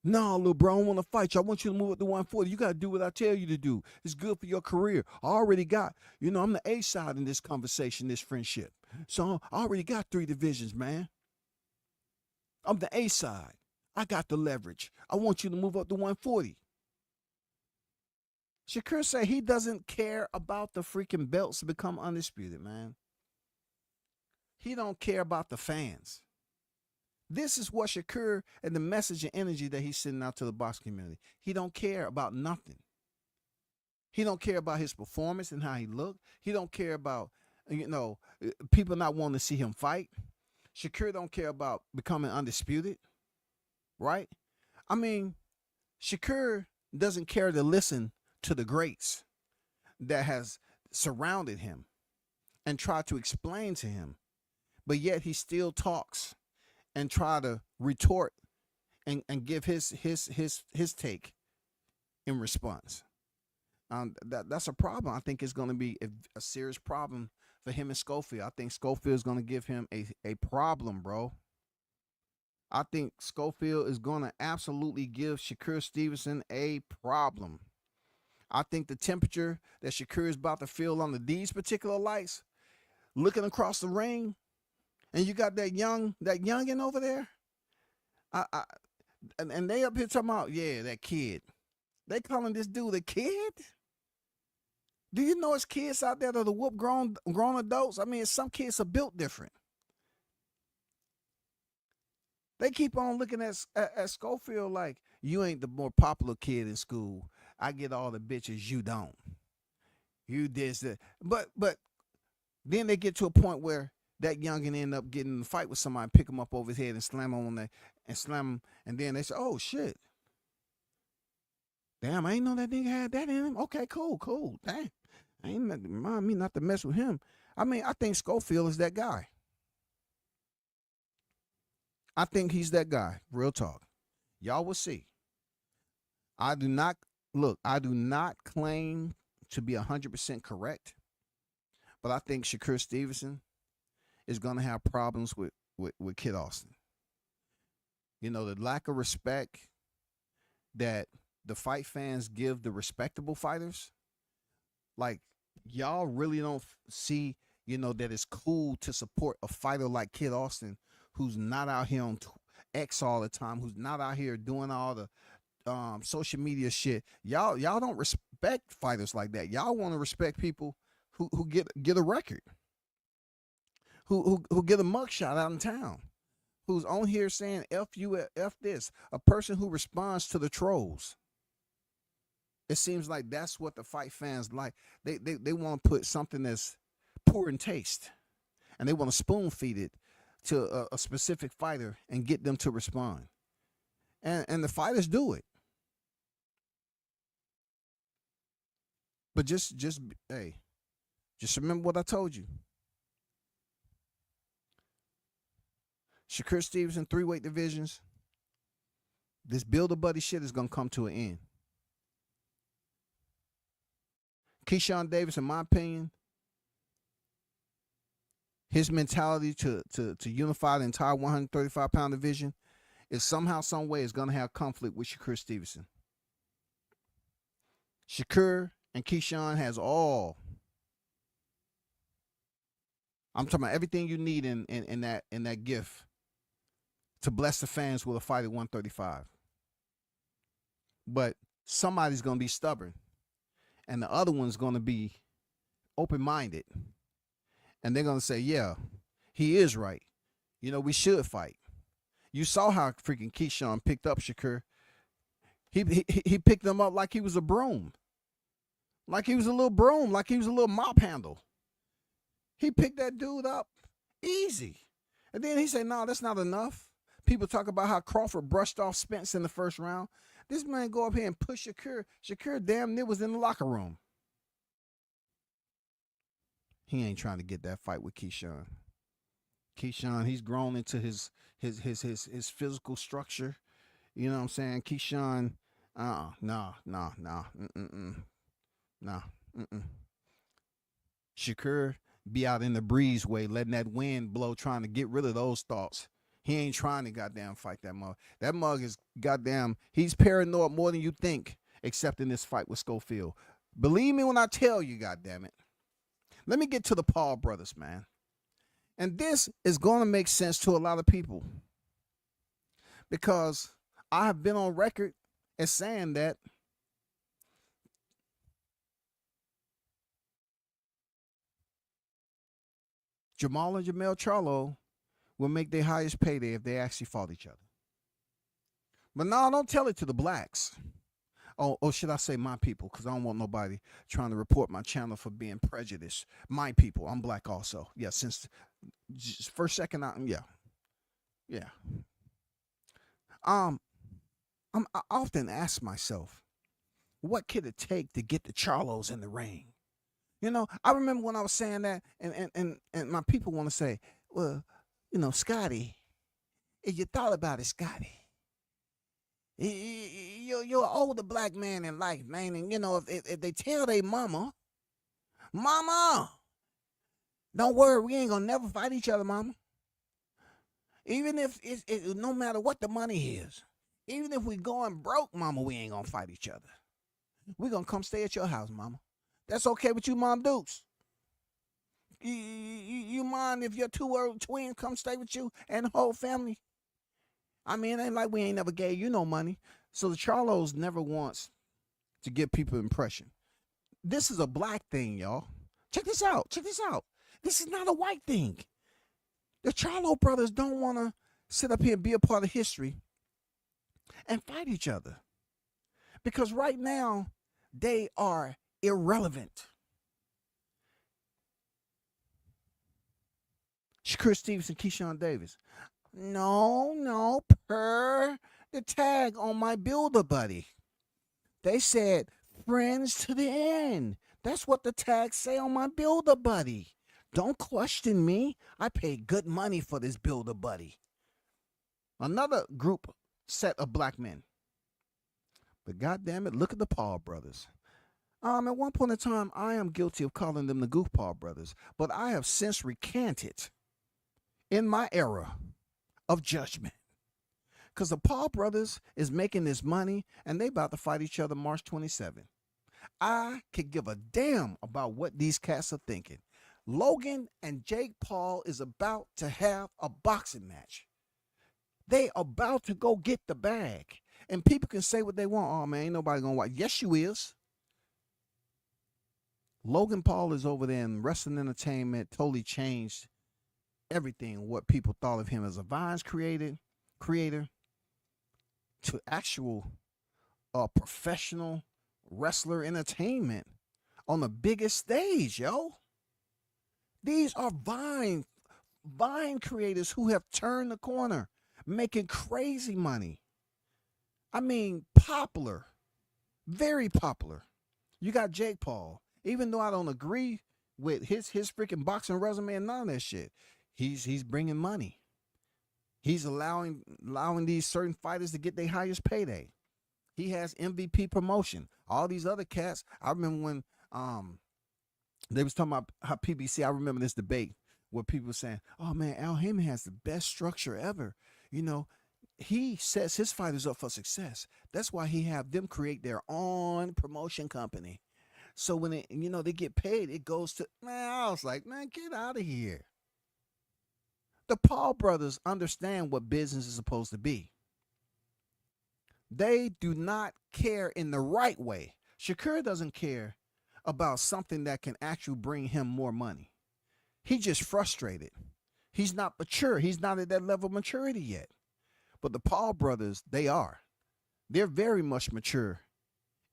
No, little bro, I don't want to fight you. I want you to move up to 140. You got to do what I tell you to do. It's good for your career. I already got, I'm the A side in this conversation, this friendship. So I already got 3 divisions, man. I'm the A side. I got the leverage. I want you to move up to 140. Shakur said he doesn't care about the freaking belts to become undisputed, man. He don't care about the fans. This is what Shakur and the message and energy that he's sending out to the boxing community. He don't care about nothing. He don't care about his performance and how he looked. He don't care about, people not wanting to see him fight. Shakur don't care about becoming undisputed, right? Shakur doesn't care to listen to the greats that has surrounded him and try to explain to him, but yet he still talks and try to retort and give his take in response. That's a problem. I think it's going to be a serious problem for him and Schofield. I think Schofield is going to give him a problem, bro. I think Schofield is going to absolutely give Shakur Stevenson a problem. I think the temperature that Shakur is about to feel under these particular lights, looking across the ring, and you got that youngin over there, and they up here talking about, that kid. They calling this dude a kid? Do you know it's kids out there that are whoop grown adults? Some kids are built different. They keep on looking at Schofield like, you ain't the more popular kid in school. I get all the bitches, you don't. You this, that. But then they get to a point where that youngin end up getting in a fight with somebody, pick him up over his head and slam him on there and slam him. And then they say, oh, shit. Damn, I ain't know that nigga had that in him. Okay, cool. Damn. I ain't remind me not to mess with him. I think Schofield is that guy. I think he's that guy. Real talk. Y'all will see. I do not claim to be 100% correct, but I think Shakur Stevenson is going to have problems with Kid Austin. The lack of respect that the fight fans give the respectable fighters. Like, y'all really don't see, that it's cool to support a fighter like Kid Austin, who's not out here on X all the time, who's not out here doing all the social media shit. Y'all don't respect fighters like that. Y'all want to respect people who get a record, who get a mugshot out in town, who's on here saying F you, F this, a person who responds to the trolls. It seems like that's what the fight fans like. They want to put something that's poor in taste, and they want to spoon feed it to a specific fighter and get them to respond. And the fighters do it. But just remember what I told you. Shakur Stevenson, 3-weight divisions. This build-a-buddy shit is going to come to an end. Keyshawn Davis, in my opinion, his mentality to unify the entire 135-pound division is somehow, some way, is gonna have conflict with Shakur Stevenson. Shakur and Keyshawn has all. I'm talking about everything you need in that gift to bless the fans with a fight at 135. But somebody's gonna be stubborn, and the other one's gonna be open-minded, and they're gonna say, "Yeah, he is right. You know, we should fight." You saw how freaking Keyshawn picked up Shakur. He picked him up like he was a broom, like he was a little broom, like he was a little mop handle. He picked that dude up easy, and then he said, "No, that's not enough." People talk about how Crawford brushed off Spence in the first round. This man go up here and push Shakur. Shakur damn near was in the locker room. He ain't trying to get that fight with Keyshawn. Keyshawn, he's grown into his physical structure. You know what I'm saying? Keyshawn, no. Shakur be out in the breezeway, letting that wind blow, trying to get rid of those thoughts. He ain't trying to goddamn fight that mug. That mug is goddamn, he's paranoid more than you think, except in this fight with Schofield. Believe me when I tell you, goddamn it. Let me get to the Paul brothers, man. And this is going to make sense to a lot of people, because I have been on record as saying that Jamal and Jamel Charlo will make their highest payday if they actually fought each other. But no, don't tell it to the blacks. Oh, should I say my people? Because I don't want nobody trying to report my channel for being prejudiced. My people. I'm black also. Yeah, since first second, yeah. I often ask myself, what could it take to get the Charlos in the ring? You know, I remember when I was saying that, and my people want to say, well, you know, Scotty, if you thought about it, Scotty, you're an older black man in life, man, and you know, if they tell their mama, don't worry, we ain't gonna never fight each other, mama. Even if no matter what the money is, even if we going broke, mama, we ain't gonna fight each other. We gonna come stay at your house, mama. That's okay with you, Mom Dukes? You mind if your two twins come stay with you and the whole family? I mean, it ain't like we ain't never gave you no money. So the Charlos never wants to give people impression. This is a black thing, y'all. Check this out. This is not a white thing. The Charlo brothers don't want to sit up here and be a part of history and fight each other, because right now they are irrelevant. Shakur Stevenson, Keyshawn Davis. No, per the tag on my Builder Buddy. They said friends to the end. That's what the tags say on my Builder Buddy. Don't question me. I paid good money for this Builder Buddy. Another group set of black men. But goddamn it, look at the Paul brothers. At one point in time, I am guilty of calling them the Goofball brothers, but I have since recanted in my era of judgment, because the Paul brothers is making this money and they about to fight each other March 27th. I could give a damn about what these cats are thinking. Logan and Jake Paul is about to have a boxing match. They about to go get the bag, and people can say what they want. Oh man, ain't nobody gonna watch. Yes, you is. Logan Paul is over there in wrestling entertainment, totally changed everything, what people thought of him as a Vines creator to actual professional wrestler entertainment on the biggest stage, yo. These are Vine creators who have turned the corner, making crazy money. I mean, popular, very popular. You got Jake Paul. Even though I don't agree with his freaking boxing resume and none of that shit, he's bringing money. He's allowing these certain fighters to get their highest payday. He has MVP promotion. All these other cats, I remember when they was talking about how PBC, I remember this debate where people were saying, oh man, Al Heyman has the best structure ever. You know, he sets his fighters up for success. That's why he have them create their own promotion company. So when they get paid, it goes to, man, I was like, man, get out of here. The Paul brothers understand what business is supposed to be. They do not care in the right way. Shakur doesn't care about something that can actually bring him more money. He's just frustrated. He's not mature. He's not at that level of maturity yet. But the Paul brothers, they are. They're very much mature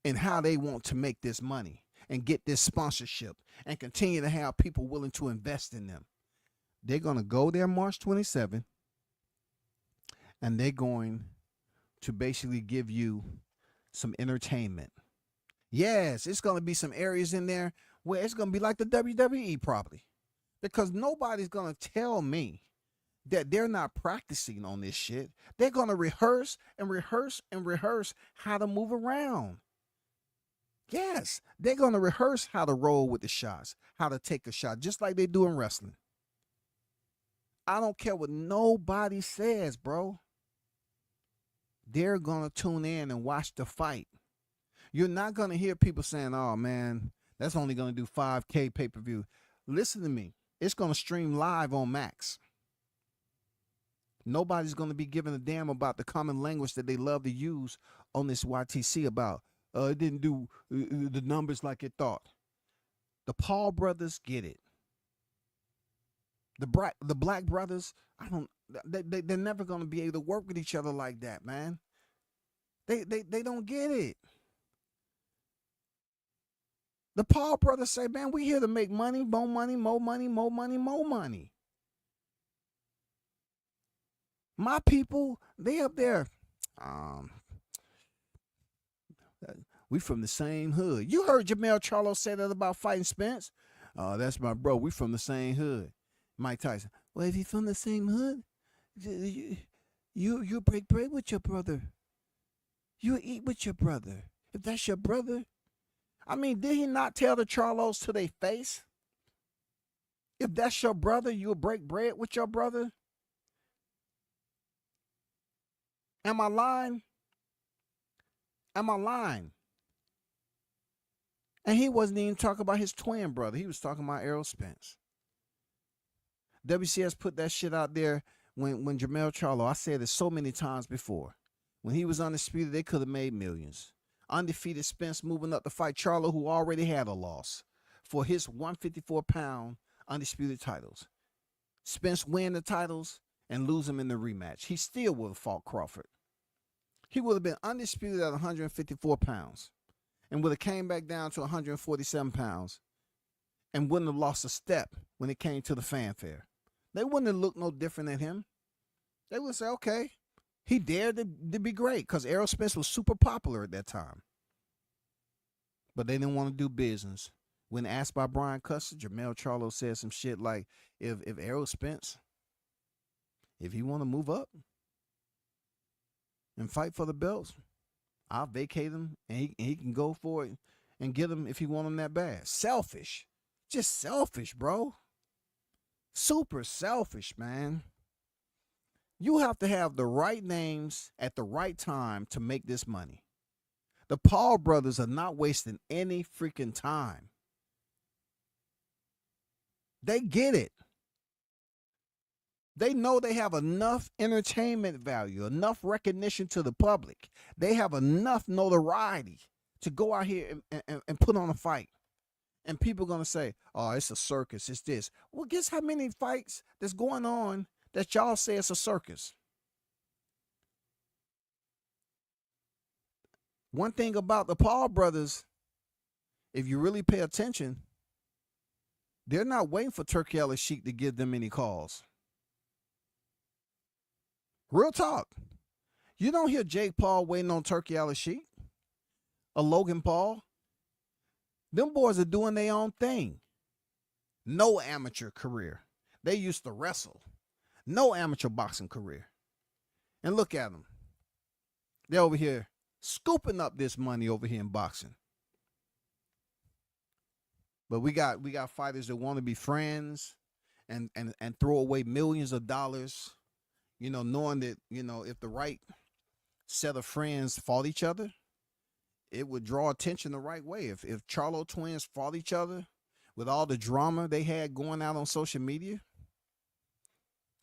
in how they want to make this money and get this sponsorship and continue to have people willing to invest in them. They're going to go there March 27th, and they're going to basically give you some entertainment. Yes, it's going to be some areas in there where it's going to be like the WWE probably, because nobody's going to tell me that they're not practicing on this shit. They're going to rehearse and rehearse and rehearse how to move around. Yes, they're going to rehearse how to roll with the shots, how to take a shot, just like they do in wrestling. I don't care what nobody says, bro. They're going to tune in and watch the fight. You're not going to hear people saying, oh, man, that's only going to do 5K pay-per-view. Listen to me. It's going to stream live on Max. Nobody's going to be giving a damn about the common language that they love to use on this YTC about, it didn't do the numbers like it thought. The Paul brothers get it. The black brothers, they're never going to be able to work with each other like that, man. They don't get it. The Paul brothers say, man, we here to make money, more money, more money, more money, more money. My people, they up there. We from the same hood. You heard Jamel Charlo say that about fighting Spence? That's my bro. We from the same hood. Mike Tyson. Well, if he's from the same hood, you break bread with your brother. You eat with your brother. If that's your brother. I mean, did he not tell the Charlos to their face? If that's your brother, you'll break bread with your brother? Am I lying? Am I lying? And he wasn't even talking about his twin brother. He was talking about Errol Spence. WCS put that shit out there when Jamel Charlo, I said it so many times before. When he was undisputed, they could have made millions. Undefeated Spence moving up to fight Charlo, who already had a loss, for his 154-pound undisputed titles. Spence win the titles and lose them in the rematch. He still would have fought Crawford. He would have been undisputed at 154 pounds and would have came back down to 147 pounds and wouldn't have lost a step when it came to the fanfare. They wouldn't have looked no different than him. They would say, okay, he dared to be great because Errol Spence was super popular at that time. But they didn't want to do business. When asked by Brian Custer, Jamel Charlo said some shit like, if Errol Spence, if he want to move up and fight for the belts, I'll vacate him and he can go for it and get him if he want him that bad. Selfish. Just selfish, bro. Super selfish, man. You have to have the right names at the right time to make this money. The Paul brothers are not wasting any freaking time. They get it. They know they have enough entertainment value, enough recognition to the public. They have enough notoriety to go out here and put on a fight. And people are going to say, oh, it's a circus, it's this. Well, guess how many fights that's going on that y'all say it's a circus? One thing about the Paul brothers, if you really pay attention, they're not waiting for Turkey Ellis Sheik to give them any calls. Real talk. You don't hear Jake Paul waiting on Turkey Ellis Sheik or Logan Paul. Them boys are doing their own thing. No amateur career. They used to wrestle. No amateur boxing career. And look at them. They're over here scooping up this money over here in boxing. But we got fighters that want to be friends and throw away millions of dollars knowing that, if the right set of friends fought each other, it would draw attention the right way. If Charlo twins fought each other with all the drama they had going out on social media,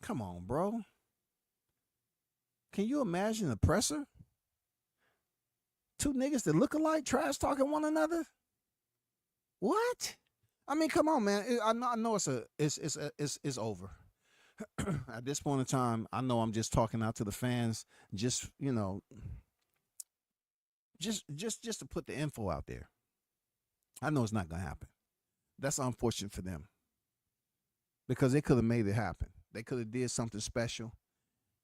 come on, bro. Can you imagine the presser? Two niggas that look alike trash talking one another? What? I mean, come on, man. I know it's over. At this point in time, I know I'm just talking out to the fans, just just to put the info out there. I know it's not gonna happen. That's unfortunate for them because they could have made it happen. They could have did something special,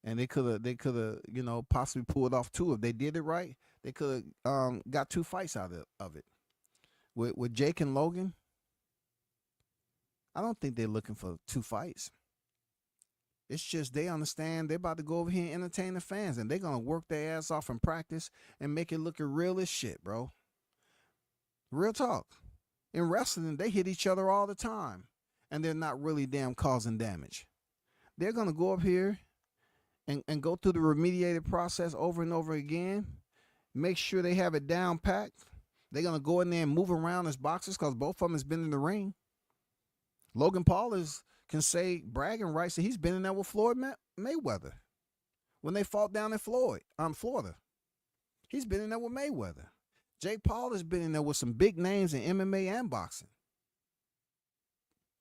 and they could have possibly pulled off two. If they did it right, they could have got two fights out of it. With Jake and Logan, I don't think they're looking for two fights. It's just they understand they're about to go over here and entertain the fans, and they're going to work their ass off in practice and make it look real as shit, bro. Real talk. In wrestling, they hit each other all the time, and they're not really damn causing damage. They're going to go up here and go through the remediated process over and over again, make sure they have it down packed. They're going to go in there and move around as boxers because both of them has been in the ring. Logan Paul can say bragging rights that he's been in there with Floyd Mayweather when they fought down in Florida. He's been in there with Mayweather. Jake Paul has been in there with some big names in MMA and boxing.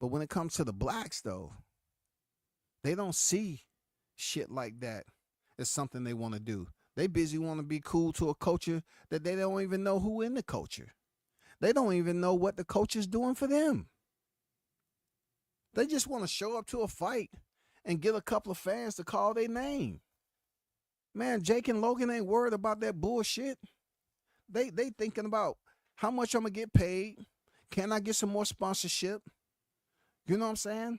But when it comes to the blacks, though, they don't see shit like that as something they want to do. They busy want to be cool to a culture that they don't even know who in the culture. They don't even know what the coach is doing for them. They just want to show up to a fight and get a couple of fans to call their name. Man, Jake and Logan ain't worried about that bullshit. They thinking about how much I'm going to get paid. Can I get some more sponsorship? You know what I'm saying?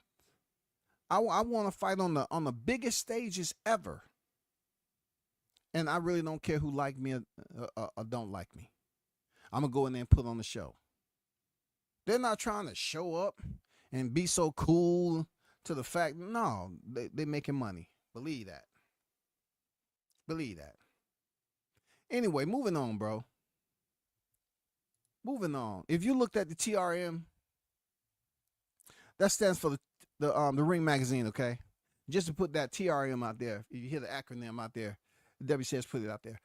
I want to fight on the biggest stages ever. And I really don't care who like me or don't like me. I'm going to go in there and put on the show. They're not trying to show up and be so cool to the fact, no, they making money. Believe that. Believe that. Anyway, moving on, bro. Moving on. If you looked at the TRM, that stands for the Ring Magazine, okay? Just to put that TRM out there. If you hear the acronym out there, WCS put it out there.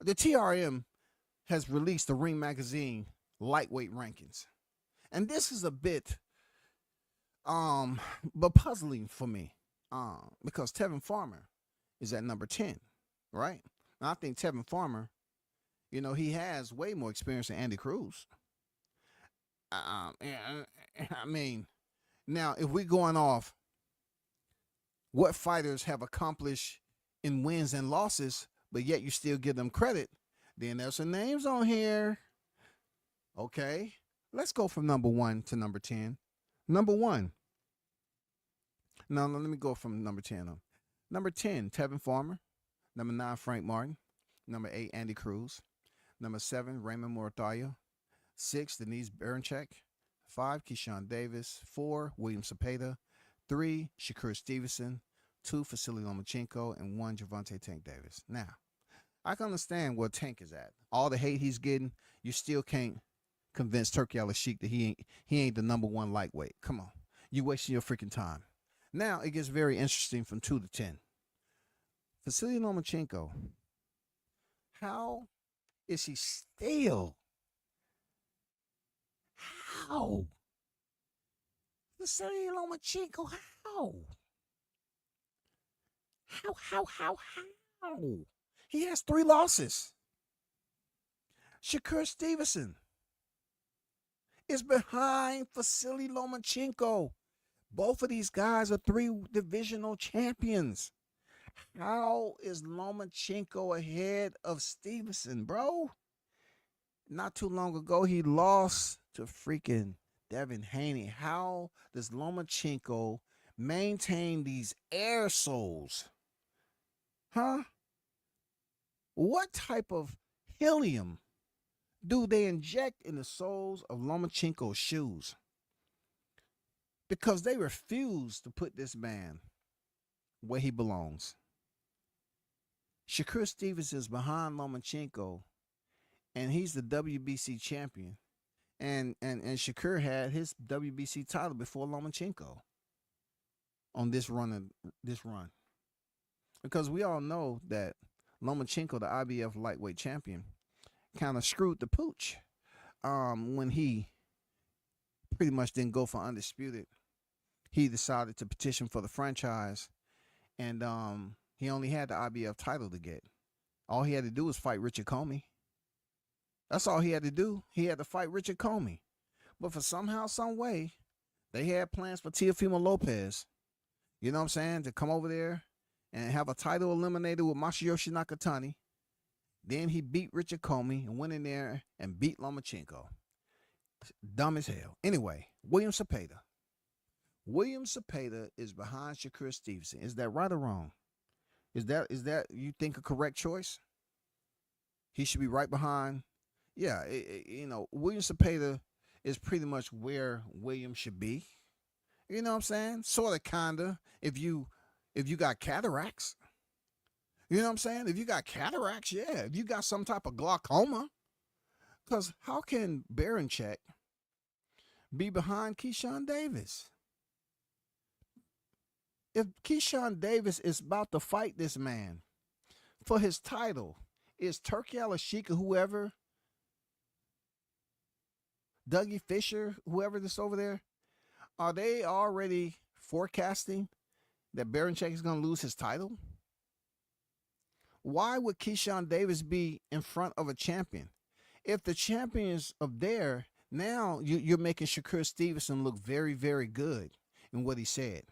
The TRM has released the Ring Magazine lightweight rankings. And this is a bit but puzzling for me. Because Tevin Farmer is at number 10, right? And I think Tevin Farmer, he has way more experience than Andy Cruz. I mean, now if we're going off what fighters have accomplished in wins and losses, but yet you still give them credit, then there's some names on here. Okay, let's go from number 1 to number 10. Number 1. No, let me go from number 10 on. Number 10, Tevin Farmer. Number 9, Frank Martin. Number 8, Andy Cruz. Number 7, Raymond Morrell. 6, Denise Bernchek. 5, Keyshawn Davis. 4, William Cepeda. 3, Shakur Stevenson. 2, Vasily Lomachenko. And 1, Gervonta Tank Davis. Now, I can understand where Tank is at. All the hate he's getting, you still can't convince Turkey Al-Sheikh that he ain't the number 1 lightweight. Come on. You wasting your freaking time. Now it gets very interesting from 2 to 10. Vasily Lomachenko. How is he still? How? Vasily Lomachenko, how? How? He has 3 losses. Shakur Stevenson is behind Vasily Lomachenko. Both of these guys are 3 divisional champions. How is Lomachenko ahead of Stevenson, bro? Not too long ago, he lost to freaking Devin Haney. How does Lomachenko maintain these air souls? Huh? What type of helium do they inject in the soles of Lomachenko's shoes? Because they refuse to put this man where he belongs. Shakur Stevens is behind Lomachenko, and he's the WBC champion. And Shakur had his WBC title before Lomachenko on this run. Because we all know that Lomachenko, the IBF lightweight champion, kind of screwed the pooch when he pretty much didn't go for undisputed. He decided to petition for the franchise, and he only had the IBF title to get. All he had to do was fight Richard Comey. That's all he had to do. He had to fight Richard Comey. But for somehow, some way, they had plans for Teofimo Lopez, you know what I'm saying, to come over there and have a title eliminated with Masayoshi Nakatani. Then he beat Richard Comey and went in there and beat Lomachenko. Dumb as hell. Anyway, William Cepeda. William Cepeda is behind Shakur Stevenson. Is that right or wrong? Is that you think a correct choice? He should be right behind. Yeah, William Cepeda is pretty much where William should be. You know what I'm saying? Sort of, kinda. If you got cataracts, you know what I'm saying? If you got cataracts, yeah. If you got some type of glaucoma, because how can Barancek be behind Keyshawn Davis? If Keyshawn Davis is about to fight this man for his title, is Turki Al-Sheikh or whoever, Dougie Fisher, whoever this over there, are they already forecasting that Barancek is going to lose his title? Why would Keyshawn Davis be in front of a champion? If the champion is up there, now you're making Shakur Stevenson look very, very good in what he said.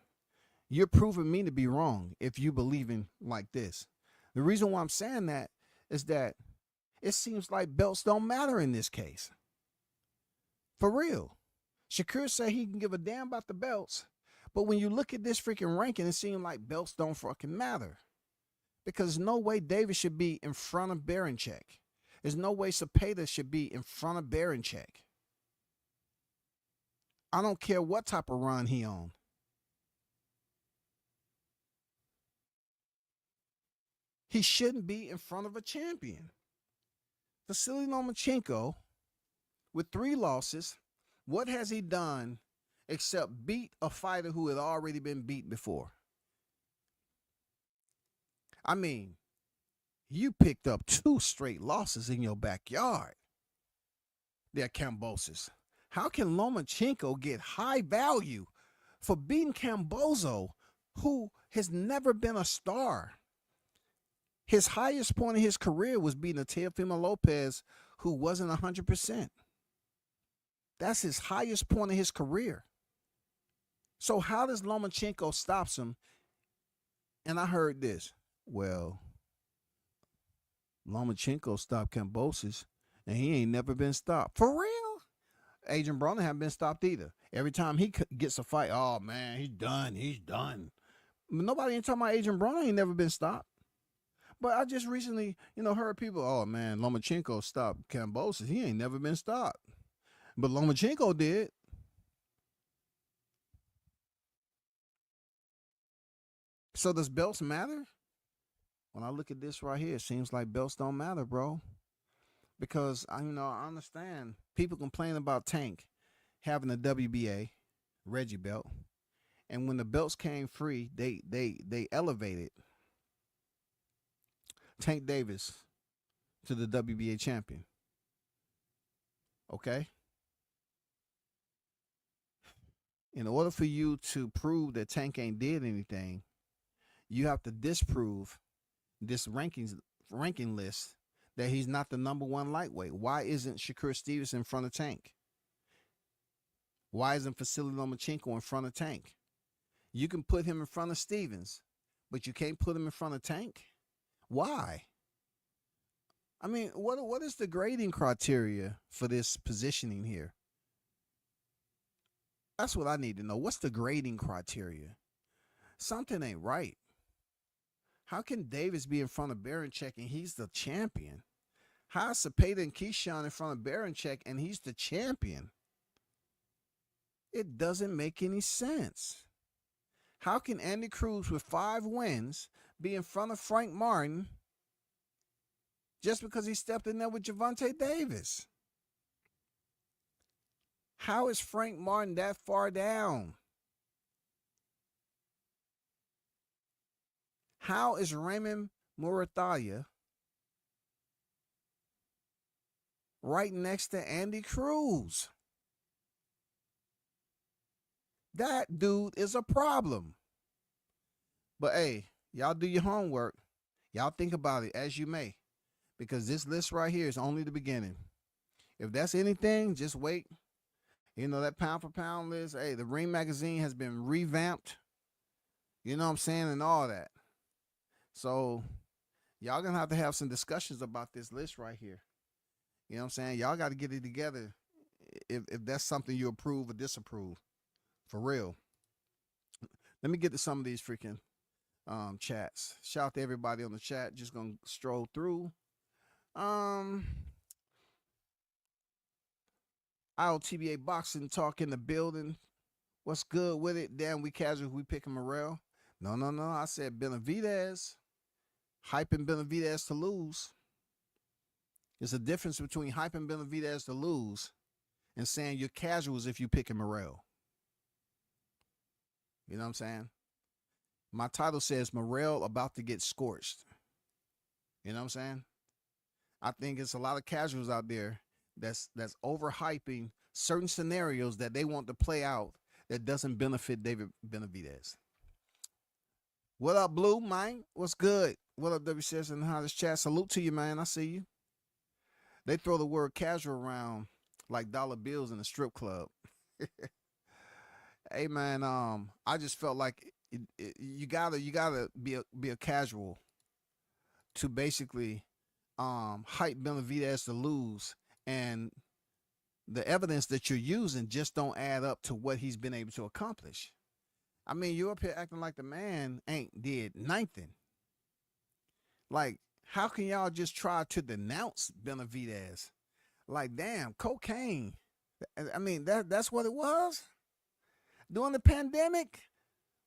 You're proving me to be wrong if you believe in like this. The reason why I'm saying that is that it seems like belts don't matter in this case. For real. Shakur said he can give a damn about the belts, but when you look at this freaking ranking, it seems like belts don't fucking matter. Because there's no way Davis should be in front of Barancek. There's no way Cepeda should be in front of Barancek. I don't care what type of run he on. He shouldn't be in front of a champion. Vasily Lomachenko, with 3 losses, what has he done except beat a fighter who had already been beat before? I mean, you picked up 2 straight losses in your backyard. They're Kambosos. How can Lomachenko get high value for beating Kambosos, who has never been a star? His highest point in his career was beating a Teofimo Lopez who wasn't 100%. That's his highest point in his career. So how does Lomachenko stops him? And I heard this. Well, Lomachenko stopped Kambosos, and he ain't never been stopped. For real? Adrian Broner haven't been stopped either. Every time he gets a fight, oh, man, he's done. He's done. Nobody ain't talking about Adrian Broner ain't never been stopped. But I just recently, heard people, oh, man, Lomachenko stopped Kambosos. He ain't never been stopped. But Lomachenko did. So does belts matter? When I look at this right here, it seems like belts don't matter, bro. Because I understand people complain about Tank having a WBA Reggie belt, and when the belts came free, they elevated Tank Davis to the WBA champion. Okay? In order for you to prove that Tank ain't did anything, you have to disprove this ranking list that he's not the #1 lightweight. Why isn't Shakur Stevenson in front of Tank? Why isn't Vasily Lomachenko in front of Tank? You can put him in front of Stevens, but you can't put him in front of Tank? Why? I mean, what is the grading criteria for this positioning here? That's what I need to know. What's the grading criteria? Something ain't right. How can Davis be in front of Barancek and he's the champion? How is Cepeda and Keyshawn in front of Barancek and he's the champion? It doesn't make any sense. How can Andy Cruz with 5 wins be in front of Frank Martin just because he stepped in there with Gervonta Davis? How is Frank Martin that far down? How is Raymond Murathalia right next to Andy Cruz? That dude is a problem. But hey, y'all do your homework. Y'all think about it as you may, because this list right here is only the beginning. If that's anything, just wait. You know, that pound for pound list, hey, the Ring magazine has been revamped. You know what I'm saying? And all that. So y'all gonna have to have some discussions about this list right here. You know what I'm saying? Y'all got to get it together if that's something you approve or disapprove. For real. Let me get to some of these freaking chats. Shout out to everybody on the chat. Just gonna stroll through. IOTBA Boxing Talk in the building. What's good with it? Damn, we casual. We picking Morrell. No. I said Benavidez. Hyping Benavidez to lose. There's a difference between hyping Benavidez to lose and saying you're casuals if you picking Morrell. You know what I'm saying? My title says Morrell about to get scorched. You know what I'm saying? I think it's a lot of casuals out there that's overhyping certain scenarios that they want to play out that doesn't benefit David Benavidez. What up, Blue, man? What's good? What up, WCS and how this chat? Salute to you, man. I see you. They throw the word casual around like dollar bills in a strip club. Hey, man, I just felt like you gotta be a casual to basically hype Benavidez to lose, and the evidence that you're using just don't add up to what he's been able to accomplish. I mean, you're up here acting like the man ain't did nothing. Like, how can y'all just try to denounce Benavidez? Like, damn, cocaine. I mean, that's what it was during the pandemic.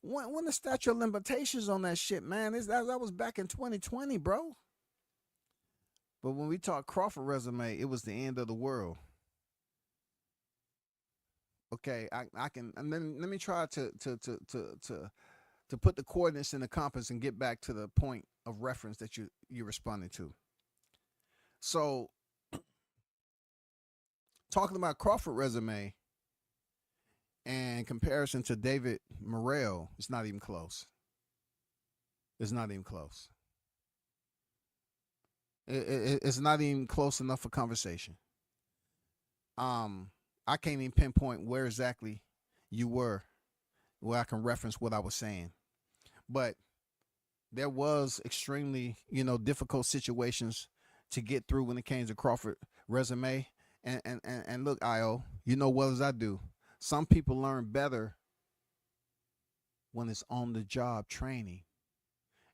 When the statute of limitations on that shit, man, that was back in 2020, bro. But when we talk Crawford resume, it was the end of the world. Okay, I can, and then let me try to put the coordinates in the compass and get back to the point of reference that you're responding to. So, talking about Crawford resume and comparison to David Morrell, it's not even close. It's not even close. It's not even close enough for conversation. I can't even pinpoint where exactly you were, where I can reference what I was saying. But there was extremely, difficult situations to get through when it came to Crawford resume. And look, IO, you know well as I do, some people learn better when it's on the job training.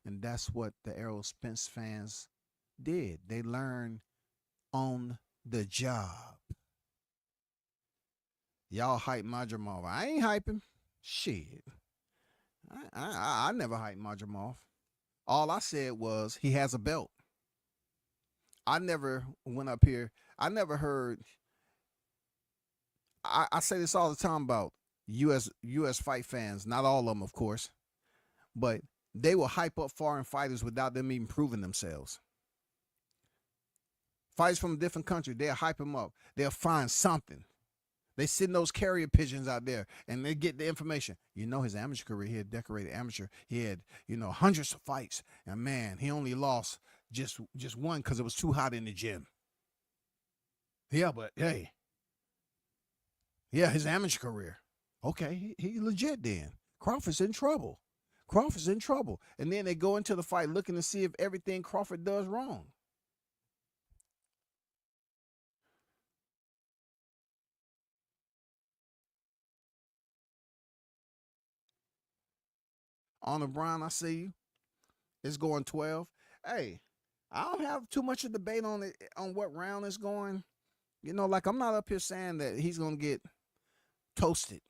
And that's what the Errol Spence fans did. They learned on the job. Y'all hype Madrimov. I ain't hyping. Shit. I never hyped Madrimov. All I said was he has a belt. I never went up here. I never heard. I say this all the time about U.S. fight fans. Not all of them, of course. But they will hype up foreign fighters without them even proving themselves. Fighters from a different country, they'll hype them up. They'll find something. They send those carrier pigeons out there and they get the information. His amateur career, he had decorated amateur. He had, hundreds of fights. And man, he only lost just one because it was too hot in the gym. Yeah, but hey. Yeah, his amateur career. Okay, he legit then. Crawford's in trouble. And then they go into the fight looking to see if everything Crawford does wrong. On the Brown, I see you. It's going 12. Hey, I don't have too much of debate on it, on what round it's going. Like I'm not up here saying that he's going to get toasted.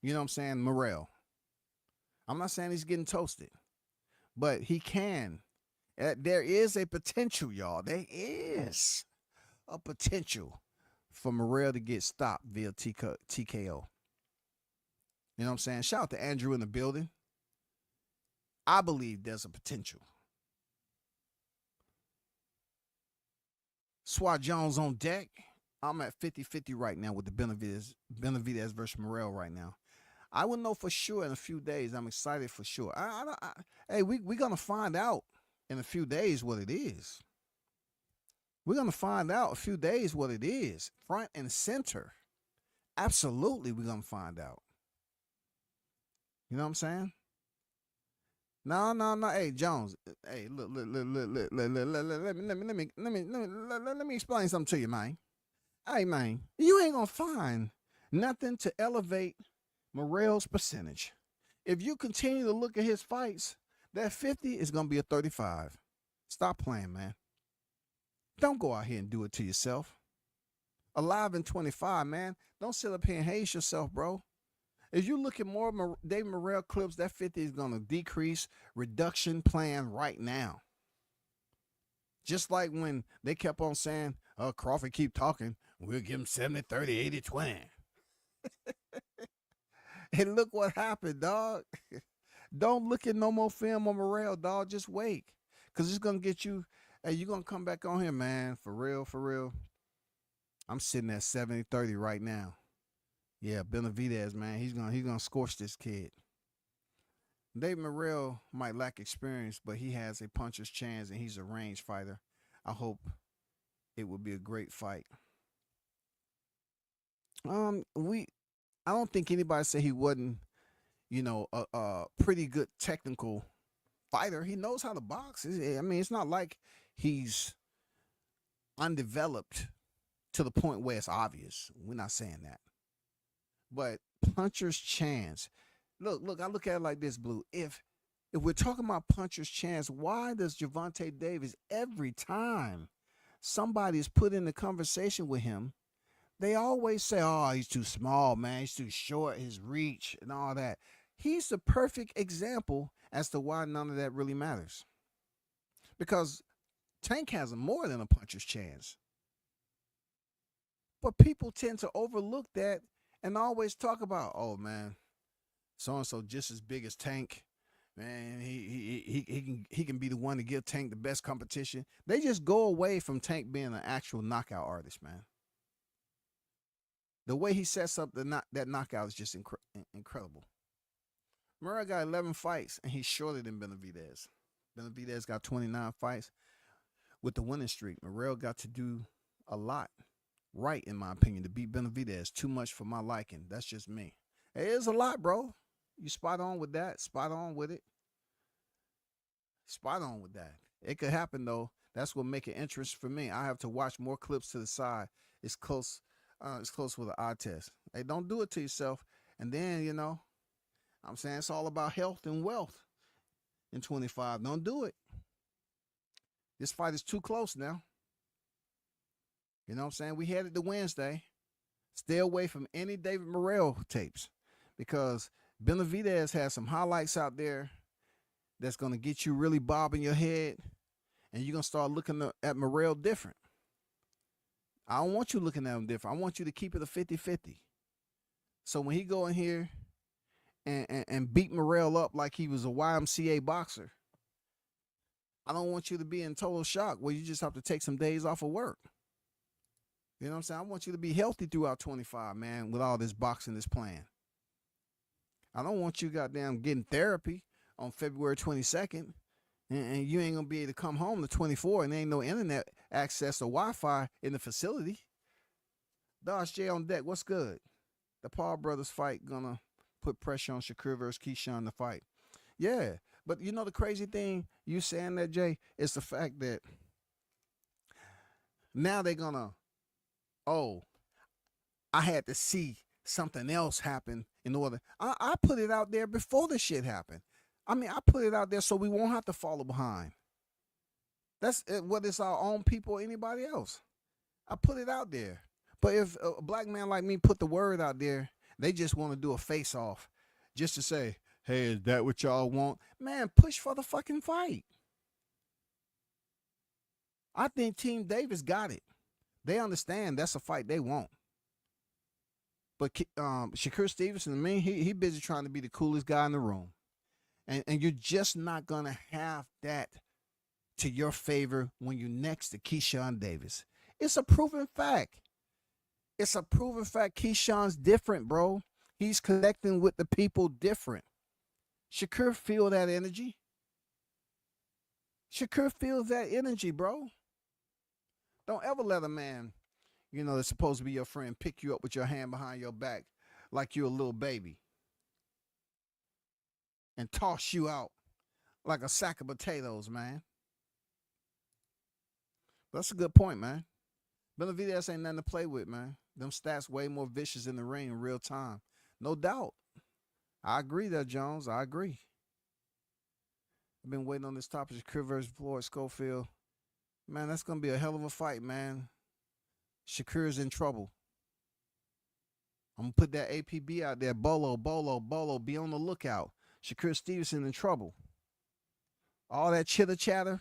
You know what I'm saying? Morrell. I'm not saying he's getting toasted, but he can. There is a potential, y'all. There is a potential for Morrell to get stopped via TKO. You know what I'm saying? Shout out to Andrew in the building. I believe there's a potential. Swat Jones on deck. I'm at 50-50 right now with the Benavidez versus Morrell right now. I will know for sure in a few days. I'm excited for sure. Hey, we're going to find out in a few days what it is. We're going to find out a few days what it is. Front and center. Absolutely, we're going to find out. You know what I'm saying? No. Hey, Jones. Hey, look. Let me explain something to you, man. Hey, man, you ain't gonna find nothing to elevate Morrell's percentage. If you continue to look at his fights, that 50 is gonna be a 35. Stop playing, man. Don't go out here and do it to yourself. Alive in 25, man. Don't sit up here and hate yourself, bro. If you look at more David Morrell clips, that 50 is going to decrease. Reduction plan right now. Just like when they kept on saying, Crawford keep talking, we'll give him 70, 30, 80, 20. And look what happened, dog. Don't look at no more film on Morrell, dog. Just wait. Because it's going to get you, hey, you're going to come back on here, man. For real. I'm sitting at 70-30 right now. Yeah, Benavidez, man, he's gonna scorch this kid. David Morrell might lack experience, but he has a puncher's chance, and he's a range fighter. I hope it will be a great fight. I don't think anybody said he wasn't, a pretty good technical fighter. He knows how to box. I mean, it's not like he's undeveloped to the point where it's obvious. We're not saying that. But puncher's chance. Look, I look at it like this, Blue. If we're talking about puncher's chance, why does Gervonta Davis, every time somebody is put in the conversation with him, they always say, oh, he's too small, man. He's too short, his reach and all that. He's the perfect example as to why none of that really matters. Because Tank has more than a puncher's chance. But people tend to overlook that and always talk about, oh man, so and so just as big as Tank, man. He can be the one to give Tank the best competition. They just go away from Tank being an actual knockout artist, man. The way he sets up that knockout is just incredible. Morrell got 11 fights and he's shorter than Benavidez. Benavidez got 29 fights with the winning streak. Morrell got to do a lot. Right, in my opinion, to beat Benavidez. Too much for my liking. That's just me. It is a lot, bro. You spot on with that. Spot on with it. Spot on with that. It could happen, though. That's what make it interesting for me. I have to watch more clips to the side. It's close with an eye test. Hey, don't do it to yourself. And then, I'm saying it's all about health and wealth in 25. Don't do it. This fight is too close now. You know what I'm saying? We headed to Wednesday. Stay away from any David Morrell tapes because Benavidez has some highlights out there that's going to get you really bobbing your head, and you're going to start looking at Morrell different. I don't want you looking at him different. I want you to keep it a 50-50. So when he go in here and beat Morrell up like he was a YMCA boxer, I don't want you to be in total shock where you just have to take some days off of work. You know what I'm saying? I want you to be healthy throughout 25, man, with all this boxing this plan. I don't want you goddamn getting therapy on February 22nd, and you ain't going to be able to come home to 24, and there ain't no internet access or Wi-Fi in the facility. Dodge J on deck, what's good? The Paul brothers fight going to put pressure on Shakur versus Keyshawn to fight. Yeah, but the crazy thing, you saying that, Jay, is the fact that now they're going to, I had to see something else happen in order. I put it out there before the shit happened. I mean, I put it out there so we won't have to follow behind. That's whether it's our own people or anybody else. I put it out there. But if a black man like me put the word out there, they just want to do a face-off just to say, Hey, is that what y'all want? Man, push for the fucking fight. I think Team Davis got it. They understand that's a fight they want. But Shakur Stevenson, I mean, he busy trying to be the coolest guy in the room. And you're just not going to have that to your favor when you're next to Keyshawn Davis. It's a proven fact. It's a proven fact. Keyshawn's different, bro. He's connecting with the people different. Shakur feel that energy. Shakur feels that energy, bro. Don't ever let a man, that's supposed to be your friend, pick you up with your hand behind your back like you're a little baby and toss you out like a sack of potatoes, man. That's a good point, man. Benavidez ain't nothing to play with, man. Them stats way more vicious in the ring in real time. No doubt. I agree there, Jones. I agree. I've been waiting on this topic. Shakur versus Floyd Schofield. Man, that's going to be a hell of a fight, man. Shakur's in trouble. I'm going to put that APB out there. Bolo, be on the lookout. Shakur Stevenson in trouble. All that chitter chatter,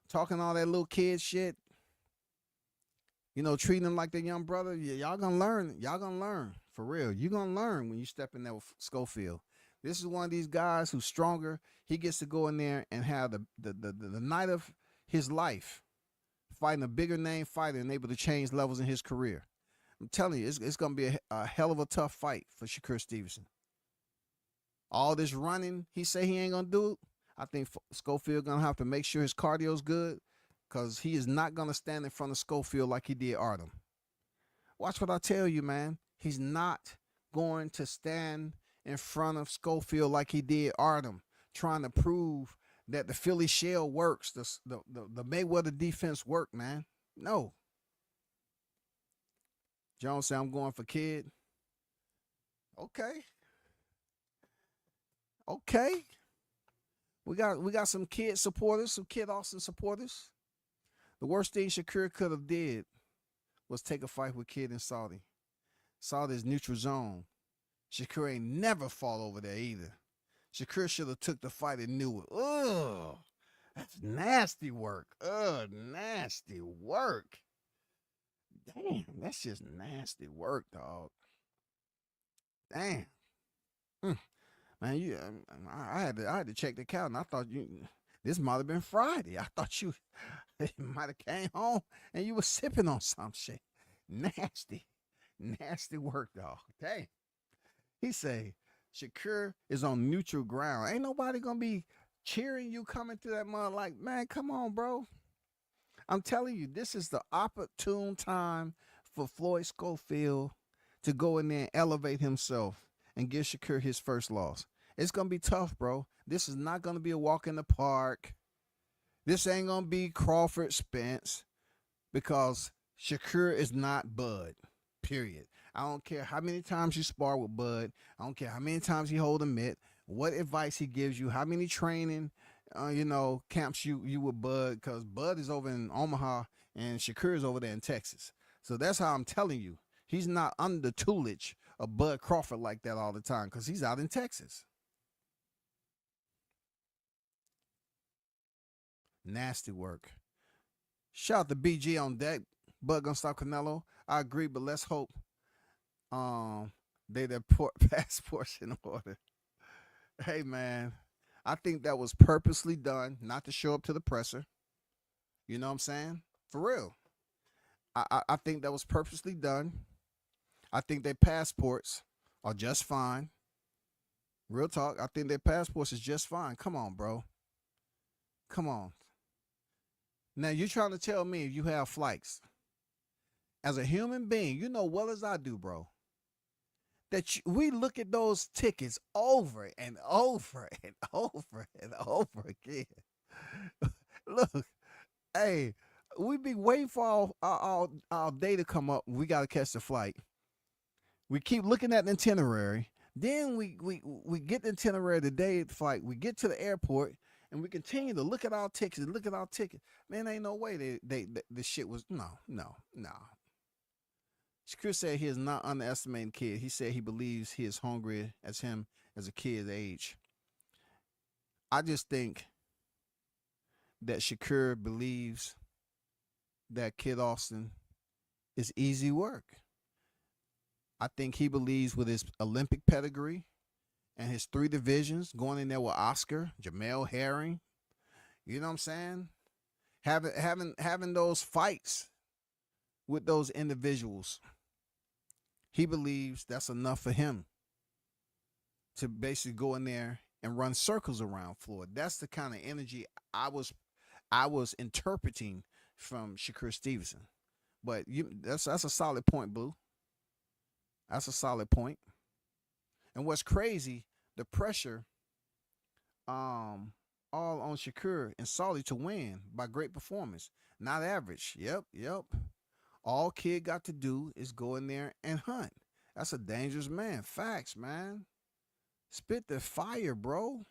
talking all that little kid shit, treating him like their young brother. Y'all going to learn. Y'all going to learn. For real. You're going to learn when you step in there with Schofield. This is one of these guys who's stronger. He gets to go in there and have the night of his life, fighting a bigger name fighter and able to change levels in his career. I'm telling you, it's going to be a hell of a tough fight for Shakur Stevenson. All this running, he say he ain't going to do it. I think Schofield going to have to make sure his cardio's good because he is not going to stand in front of Schofield like he did Artem. Watch what I tell you, man. He's not going to stand in front of Schofield like he did Artem, trying to prove that the Philly shell works, the Mayweather defense work, man. No. Jones said, I'm going for Kid. Okay. We got some Kid supporters, some Kid Austin supporters. The worst thing Shakur could have did was take a fight with Kid in Saudi. Saudi's neutral zone. Shakur ain't never fall over there either. Shakur should have took the fight and knew it. Ugh, that's nasty work. Nasty work. Damn, that's just nasty work, dog. Damn. Man, I had to check the count, and I thought this might have been Friday. I thought you might have came home and you were sipping on some shit. Nasty work, dog. Damn. He say Shakur is on neutral ground. Ain't nobody gonna be cheering you coming through that mud like, man, come on, bro. I'm telling you, this is the opportune time for Floyd Schofield to go in there and elevate himself and give Shakur his first loss. It's going to be tough, bro. This is not going to be a walk in the park. This ain't going to be Crawford Spence because Shakur is not Bud, period. I don't care how many times you spar with Bud. I don't care how many times you hold a mitt, what advice he gives you, how many training, camps you with Bud, because Bud is over in Omaha and Shakur is over there in Texas. So that's how I'm telling you. He's not under the tutelage of Bud Crawford like that all the time because he's out in Texas. Nasty work. Shout out to BG on deck. Bud gonna stop Canelo. I agree, but let's hope their passports in order. Hey, man, I think that was purposely done not to show up to the presser. You know what I'm saying? For real. I think that was purposely done. I think their passports are just fine. Real talk. I think their passports is just fine. Come on, bro. Come on. Now, you're trying to tell me if you have flights. As a human being, you know well as I do, bro, that we look at those tickets over and over and over and over again. Look, hey, we be waiting for our day to come up. We got to catch the flight. We keep looking at the itinerary. Then we get the itinerary the day of the flight. We get to the airport, and we continue to look at our tickets. Man, ain't no way the shit was no. Shakur said he is not underestimating kid. He said he believes he is hungry as him as a kid's age. I just think that Shakur believes that Kid Austin is easy work. I think he believes with his Olympic pedigree and his 3 divisions, going in there with Oscar, Jamel Herring, you know what I'm saying? Having those fights with those individuals, he believes that's enough for him to basically go in there and run circles around Floyd. That's the kind of energy I was interpreting from Shakur Stevenson. But that's a solid point, Blue. That's a solid point. And what's crazy, the pressure all on Shakur and Solly to win by great performance. Not average. Yep. All Kid got to do is go in there and hunt. That's a dangerous man. Facts, man. Spit the fire, bro.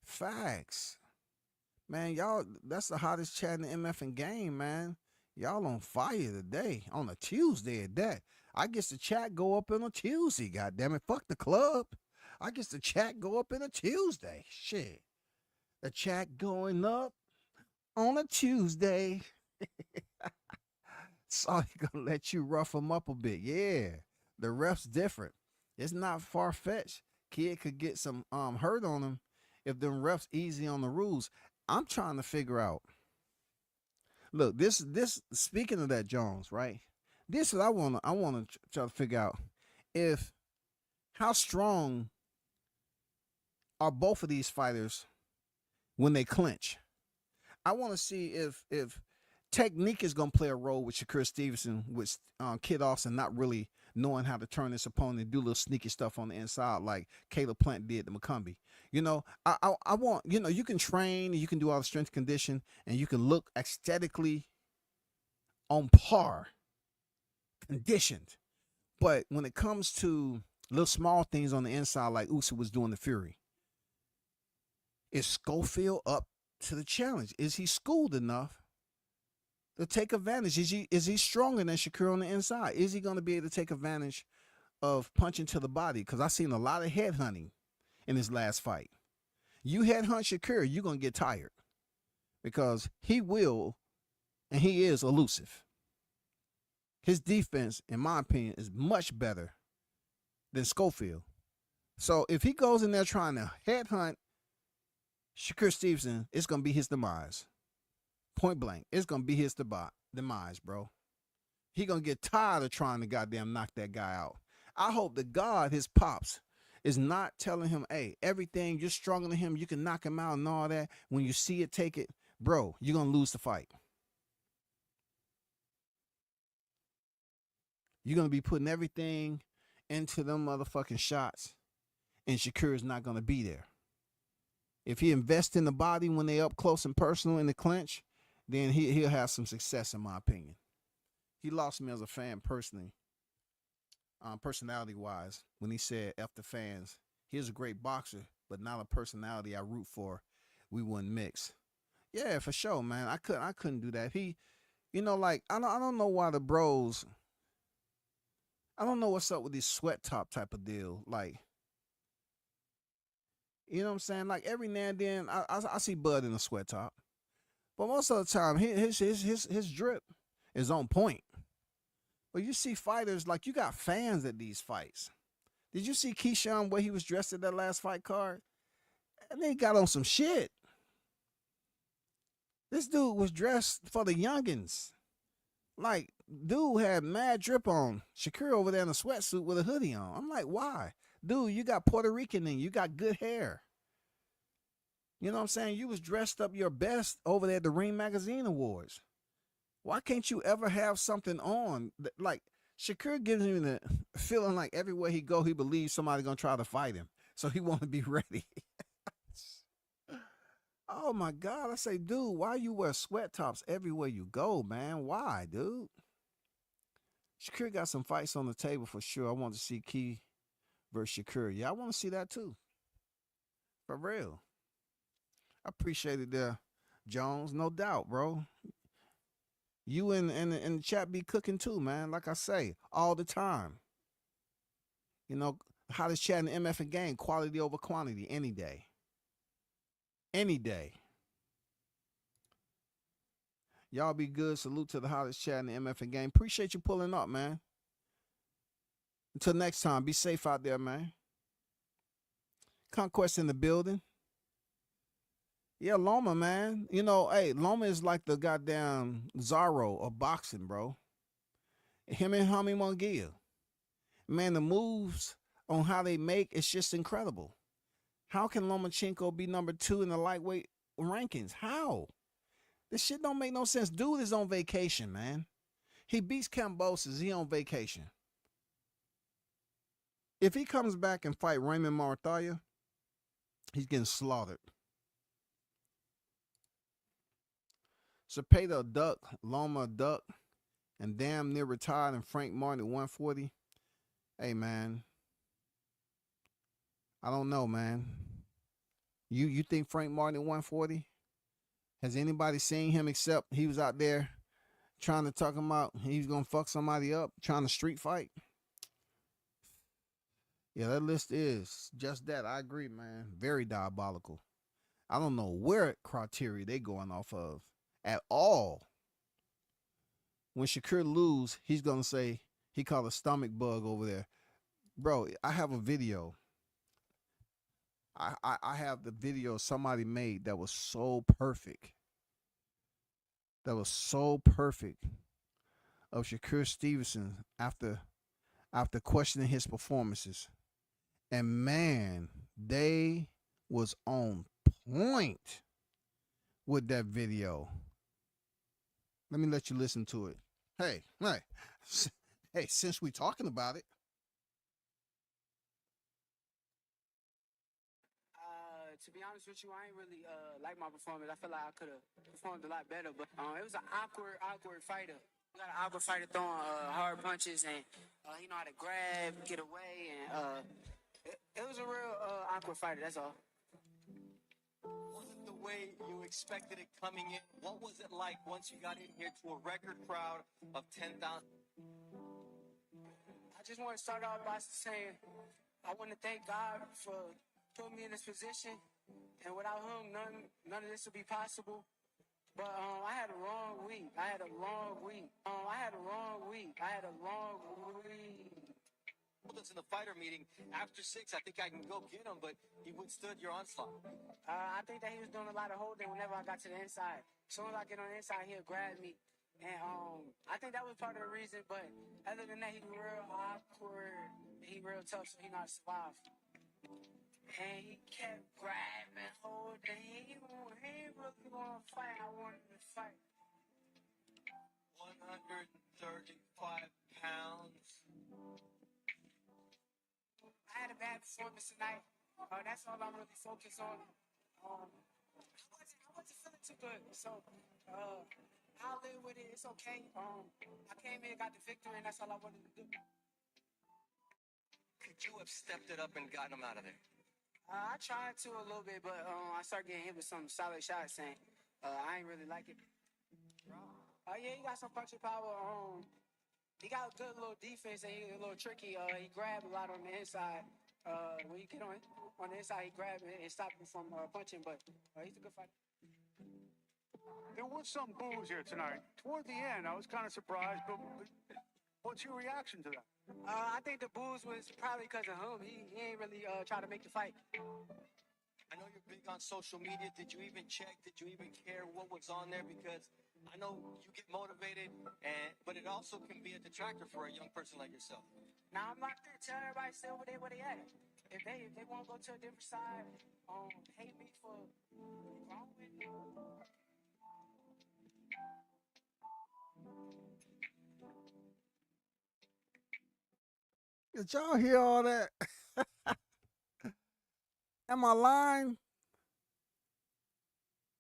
Facts. Man, y'all, that's the hottest chat in the MFing game, man. Y'all on fire today. On a Tuesday at that. I guess the chat go up on a Tuesday, goddammit. Fuck the club. I guess the chat go up in a Tuesday. Shit. The chat going up on a Tuesday. So he gonna let you rough him up a bit. Yeah. The ref's different. It's not far-fetched. Kid could get some hurt on him if them refs easy on the rules. I'm trying to figure out. Look, this speaking of that, Jones, right? This is I wanna try to figure out if how strong are both of these fighters when they clinch. I want to see if technique is gonna play a role with Shakur Stevenson, with Kid Austin not really knowing how to turn his opponent and do little sneaky stuff on the inside like Caleb Plant did to McCombie. You know, I want, you know, you can train, you can do all the strength condition, and you can look aesthetically on par, conditioned. But when it comes to little small things on the inside like Usyk was doing to Fury, is Schofield up to the challenge? Is he schooled enough to take advantage? Is he stronger than Shakur on the inside? Is he going to be able to take advantage of punching to the body? Because I've seen a lot of headhunting in his last fight. You headhunt Shakur, you're going to get tired because he will, and he is elusive. His defense, in my opinion, is much better than Schofield. So if he goes in there trying to headhunt Shakur Stevenson, it's going to be his demise. Point blank. It's going to be his demise, bro. He going to get tired of trying to goddamn knock that guy out. I hope to God his pops is not telling him, hey, everything, you're stronger than him, you can knock him out and all that. When you see it, take it. Bro, you're going to lose the fight. You're going to be putting everything into them motherfucking shots, and Shakur is not going to be there. If he invests in the body when they up close and personal in the clinch, then he'll have some success, in my opinion. He lost me as a fan personally, personality-wise, when he said, F the fans. He's a great boxer, but not a personality I root for. We wouldn't mix. Yeah, for sure, man. I couldn't do that. He, you know, like, I don't know why the bros, I don't know what's up with this sweat top type of deal. Like, you know what I'm saying? Like, every now and then, I see Bud in a sweat top. But most of the time, his drip is on point. But you see fighters, like, you got fans at these fights. Did you see Keyshawn where he was dressed at that last fight card? And then he got on some shit. This dude was dressed for the youngins. Like, dude had mad drip on. Shakur over there in a sweatsuit with a hoodie on. I'm like, why? Dude, you got Puerto Rican in you. You got good hair. You know what I'm saying? You was dressed up your best over there at the Ring Magazine Awards. Why can't you ever have something on? Like, Shakur gives me the feeling like everywhere he go, he believes somebody's going to try to fight him. So he want to be ready. Oh, my God. I say, dude, why you wear sweat tops everywhere you go, man? Why, dude? Shakur got some fights on the table for sure. I want to see Key versus Shakur. Yeah, I want to see that too. For real. I appreciate it there, Jones. No doubt, bro. You and the chat be cooking too, man. Like I say, all the time. You know, hottest chat in the MF and game, quality over quantity, any day. Any day. Y'all be good. Salute to the hottest chat in the MF and game. Appreciate you pulling up, man. Until next time, be safe out there, man. Conquest in the building. Yeah, Loma, man. You know, hey, Loma is like the goddamn Zorro of boxing, bro. Him and Hami Munguia. Man, the moves on how they make, it's just incredible. How can Lomachenko be number 2 in the lightweight rankings? How? This shit don't make no sense. Dude is on vacation, man. He beats Kambosos. He on vacation. If he comes back and fight Raymond Marthalia, he's getting slaughtered. Cepeda a duck, Loma a duck, and damn near retired, and Frank Martin at 140. Hey, man. I don't know, man. You think Frank Martin at 140? Has anybody seen him except he was out there trying to talk about he was going to fuck somebody up, trying to street fight? Yeah, that list is just that. I agree, man. Very diabolical. I don't know where criteria they going off of at all. When Shakur lose, he's going to say he caught a stomach bug over there. Bro, I have a video. I have the video somebody made that was so perfect. That was so perfect of Shakur Stevenson after questioning his performances. And man, they was on point with that video. Let me let you listen to it. Hey, since we talking about it. To be honest with you, I ain't really like my performance. I feel like I could have performed a lot better, but it was an awkward fighter. We got an awkward fighter throwing hard punches, and he know how to grab, get away, and it was a real awkward fighter. That's all. Wasn't the way you expected it coming in? What was it like once you got in here to a record crowd of 10,000? I just want to start off by saying I want to thank God for putting me in this position, and without him, none of this would be possible. But I had a long week. It's in the fighter meeting. After 6, I think I can go get him, but he withstood your onslaught. I think that he was doing a lot of holding whenever I got to the inside. As soon as I get on the inside, he'll grab me. And I think that was part of the reason. But other than that, he was real awkward. He real tough, so he not survive. And he kept grabbing, holding. He ain't really want to fight. I wanted to fight. 135 pounds. I had a bad performance tonight. That's all I'm really focused on. I wasn't feeling too good, so I'll live with it. It's okay. I came in, got the victory, and that's all I wanted to do. Could you have stepped it up and gotten him out of there? I tried to a little bit, but I started getting hit with some solid shots, and I ain't really like it. Yeah, he got some punching power. He got a good little defense, and he's a little tricky. He grabbed a lot on the inside. When you get on the inside, he grabbed and stopped him from punching, but he's a good fighter. There was some boos here tonight. Toward the end, I was kind of surprised, but what's your reaction to that? I think the boos was probably because of him. He ain't really try to make the fight. I know you're big on social media. Did you even check? Did you even care what was on there? Because I know you get motivated, but it also can be a detractor for a young person like yourself. Now, I'm not there to tell everybody stay over there where they at. If they want to go to a different side, hate me for wrong with me. Did y'all hear all that? Am I lying?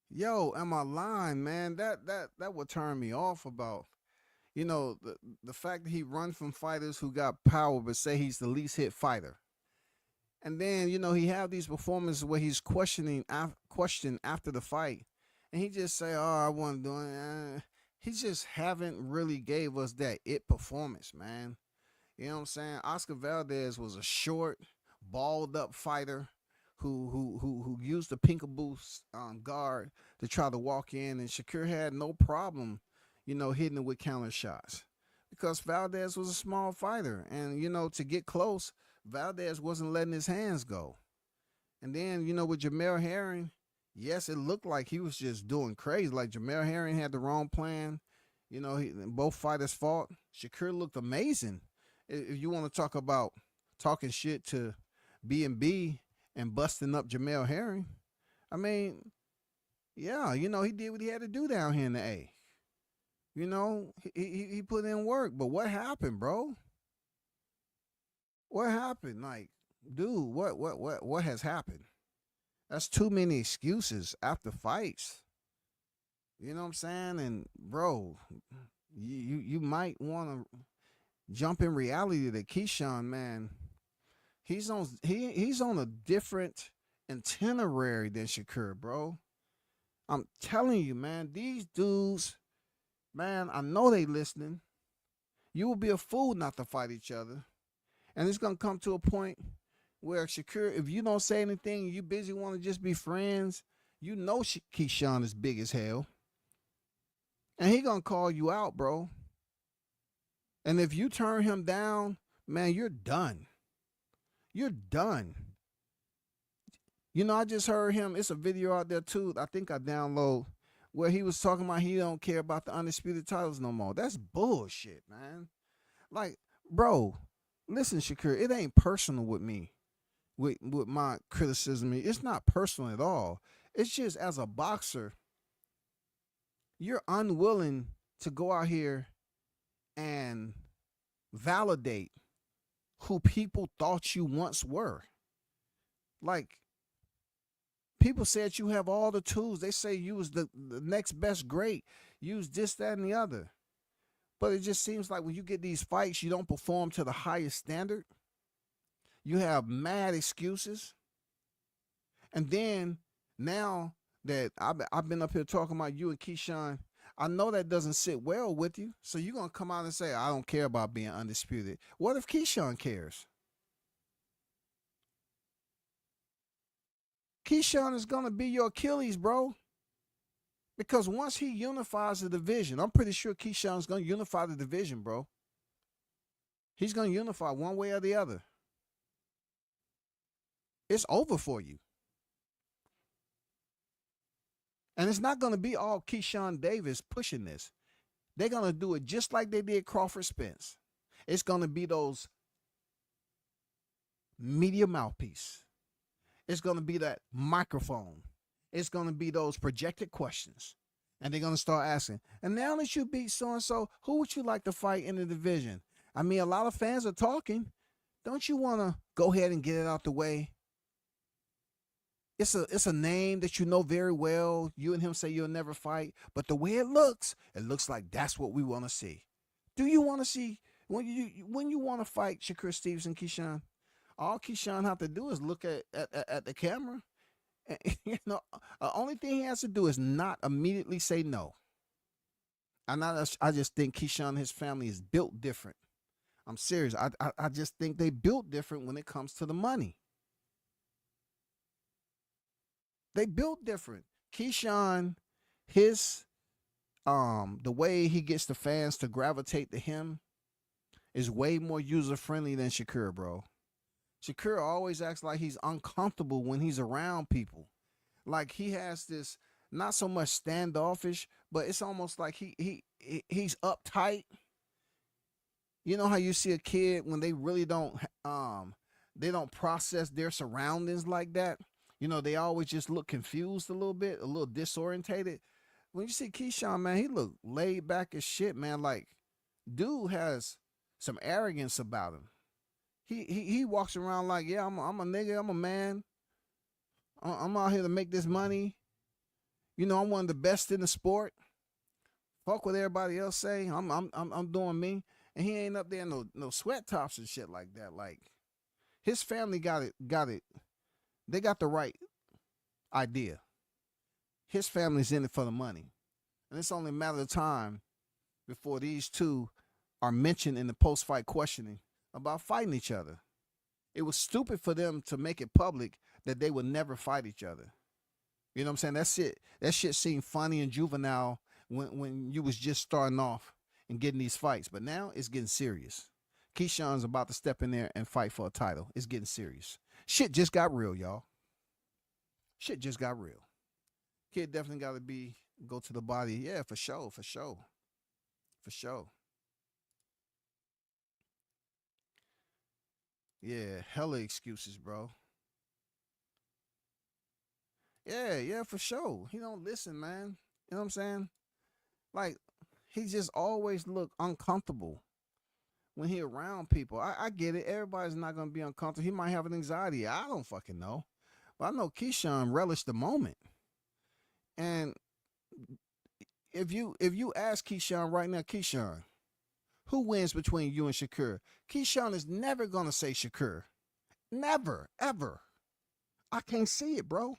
Yo, am I lying, man? That would turn me off about, the fact that he run from fighters who got power but say he's the least hit fighter. And then, he have these performances where he's questioned after the fight. And he just say, oh, I wasn't doing it. he just haven't really gave us that it performance, man. You know what I'm saying? Oscar Valdez was a short, balled up fighter who used the peekaboo guard to try to walk in, and Shakur had no problem, hitting it with counter shots because Valdez was a small fighter, and to get close, Valdez wasn't letting his hands go. And then with Jamel Herring, yes, it looked like he was just doing crazy. Like Jamel Herring had the wrong plan. Both fighters fought. Shakur looked amazing. If you want to talk about talking shit to B&B and busting up Jamel Herring, I mean, yeah, he did what he had to do down here in the A. He put in work. But what happened, bro? What happened? Like, dude, what has happened? That's too many excuses after fights. You know what I'm saying? And bro, you might want to jump in reality that Keyshawn, man, he's on a different itinerary than Shakur, bro. I'm telling you, man, these dudes, man, I know they listening. You will be a fool not to fight each other. And it's gonna come to a point where Shakur, if you don't say anything, you busy want to just be friends, Keyshawn is big as hell. And he gonna call you out, bro. And if you turn him down, man, you're done. You're done. I just heard him. It's a video out there too. I think I download where he was talking about he don't care about the undisputed titles no more. That's bullshit, man. Like, bro, listen, Shakur, it ain't personal with me. With my criticism, it's not personal at all. It's just as a boxer, you're unwilling to go out here and validate who people thought you once were. Like, people said you have all the tools. They say you was the next best great. You was this, that, and the other. But it just seems like when you get these fights, you don't perform to the highest standard. You have mad excuses. And then now that I've been up here talking about you and Keyshawn, I know that doesn't sit well with you. So you're going to come out and say, I don't care about being undisputed. What if Keyshawn cares? Keyshawn is going to be your Achilles, bro. Because once he unifies the division, I'm pretty sure Keyshawn's going to unify the division, bro. He's going to unify one way or the other. It's over for you. And it's not going to be all Keyshawn Davis pushing this. They're going to do it just like they did Crawford Spence. It's going to be those media mouthpiece. It's going to be that microphone. It's going to be those projected questions. And they're going to start asking, and now that you beat so-and-so, who would you like to fight in the division? I mean, a lot of fans are talking. Don't you want to go ahead and get it out the way? It's a name that you know very well. You and him say you'll never fight. But the way it looks like that's what we want to see. Do you want to see, when you want to fight Shakur Stevenson, Keyshawn, all Keyshawn have to do is look at the camera. And, the only thing he has to do is not immediately say no. I just think Keyshawn and his family is built different. I'm serious. I just think they built different when it comes to the money. They built different. Keyshawn, the way he gets the fans to gravitate to him is way more user-friendly than Shakur, bro. Shakur always acts like he's uncomfortable when he's around people. Like he has this, not so much standoffish, but it's almost like he's uptight. You know how you see a kid when they really don't process their surroundings like that? They always just look confused a little bit, a little disorientated. When you see Keyshawn, man, he look laid back as shit, man. Like, dude has some arrogance about him. He walks around like, yeah, I'm a nigga, I'm a man. I'm out here to make this money. I'm one of the best in the sport. Fuck what everybody else say. I'm doing me. And he ain't up there in no sweat tops and shit like that. Like, his family got it. They got the right idea. His family's in it for the money. And it's only a matter of time before these two are mentioned in the post-fight questioning about fighting each other. It was stupid for them to make it public that they would never fight each other. You know what I'm saying? That shit seemed funny and juvenile when you was just starting off and getting these fights. But now it's getting serious. Keyshawn's about to step in there and fight for a title. It's getting serious. Shit just got real, y'all. Shit just got real. Kid definitely got to go to the body. Yeah, for sure, for sure, for sure. Yeah, hella excuses, bro. Yeah, yeah, for sure. He don't listen, man. You know what I'm saying? Like, he just always look uncomfortable when he around people. I get it. Everybody's not gonna be uncomfortable. He might have an anxiety. I don't fucking know. But I know Keyshawn relished the moment. And if you ask Keyshawn right now, Keyshawn, who wins between you and Shakur? Keyshawn is never gonna say Shakur. Never, ever. I can't see it, bro.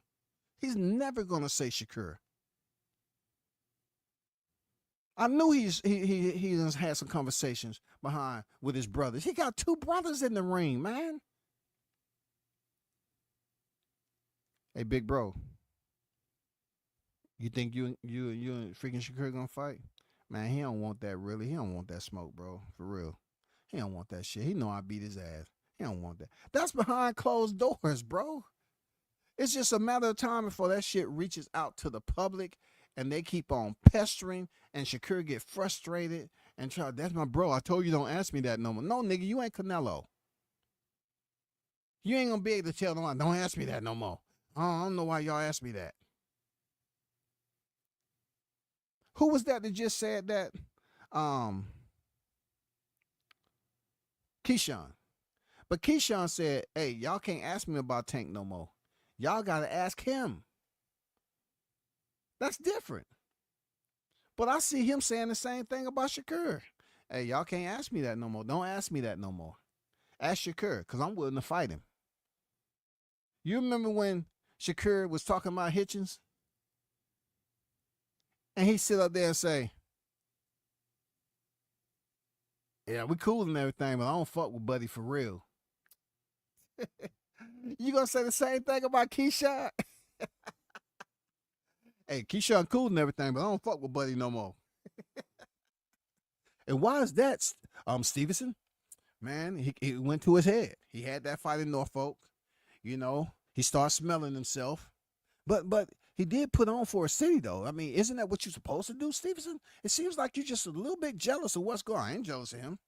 He's never gonna say Shakur. I knew he has had some conversations behind with his brothers. He got two brothers in the ring, man. Hey, big bro, you think you and freaking Shakur gonna fight? Man, he don't want that really. He don't want that smoke, bro. For real. He don't want that shit. He know I beat his ass. He don't want that. That's behind closed doors, bro. It's just a matter of time before that shit reaches out to the public and they keep on pestering and Shakur get frustrated and try, that's my bro. I told you don't ask me that no more. No, nigga, you ain't Canelo. You ain't gonna be able to tell them, don't ask me that no more. I don't know why y'all asked me that. Who was that just said that? Um, Keyshawn. But Keyshawn said, hey, y'all can't ask me about Tank no more. Y'all gotta ask him. That's different. But I see him saying the same thing about Shakur. Hey, y'all can't ask me that no more. Don't ask me that no more. Ask Shakur, because I'm willing to fight him. You remember when Shakur was talking about Hitchens? And he sit up there and say, yeah, we cool and everything, but I don't fuck with Buddy for real. You gonna say the same thing about Keyshawn? Hey, Keyshawn cool and everything, but I don't fuck with Buddy no more. And why is that, Stevenson? Man, he went to his head. He had that fight in Norfolk. You know, he started smelling himself. But he did put on for a city, though. I mean, isn't that what you're supposed to do, Stevenson? It seems like you're just a little bit jealous of what's going on. I ain't jealous of him.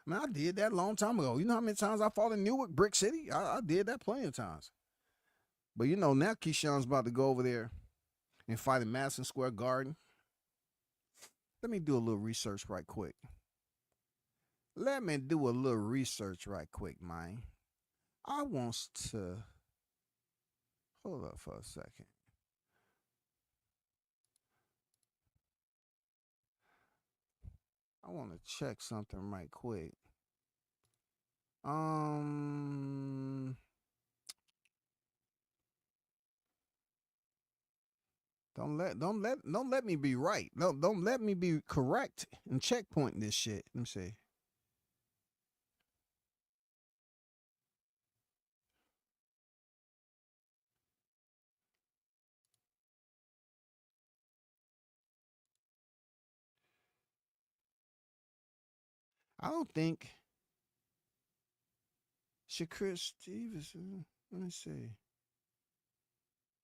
Man, I did that a long time ago. You know how many times I fought in Newark, Brick City? I did that plenty of times. But, you know, now Keyshawn's about to go over there and fight in Madison Square Garden. Let me do a little research right quick. Let me do a little research right quick, man. I want to... Hold up for a second. I want to check something right quick. Don't let me be right. Don't let me be correct and checkpoint this shit. Let me see. I don't think Shakur Stevenson. Let me see.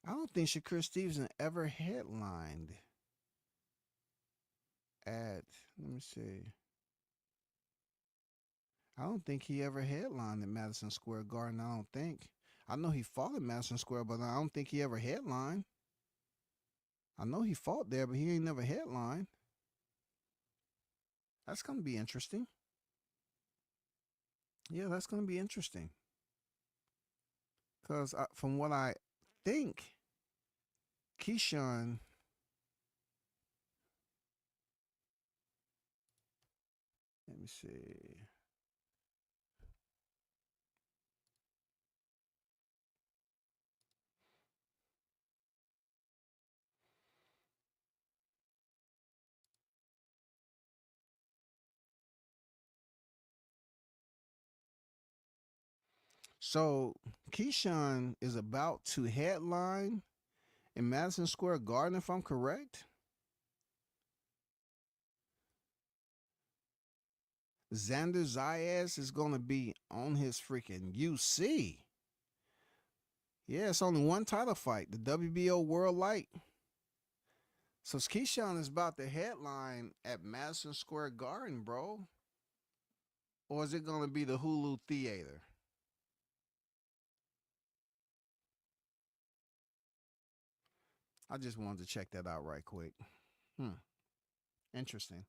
I don't think Shakur Stevenson ever headlined at. Let me see. I don't think he ever headlined at Madison Square Garden. I don't think. I know he fought at Madison Square, but I don't think he ever headlined. I know he fought there, but he ain't never headlined. That's gonna be interesting. Yeah, that's gonna be interesting. Cause from what I think, Keyshawn. Let me see. So Keyshawn is about to headline in Madison Square Garden, if I'm correct. Xander Zayas is going to be on his freaking UC. Yeah, it's only one title fight, the WBO World Light. So Keyshawn is about to headline at Madison Square Garden, bro. Or is it going to be the Hulu Theater? I just wanted to check that out right quick. Interesting.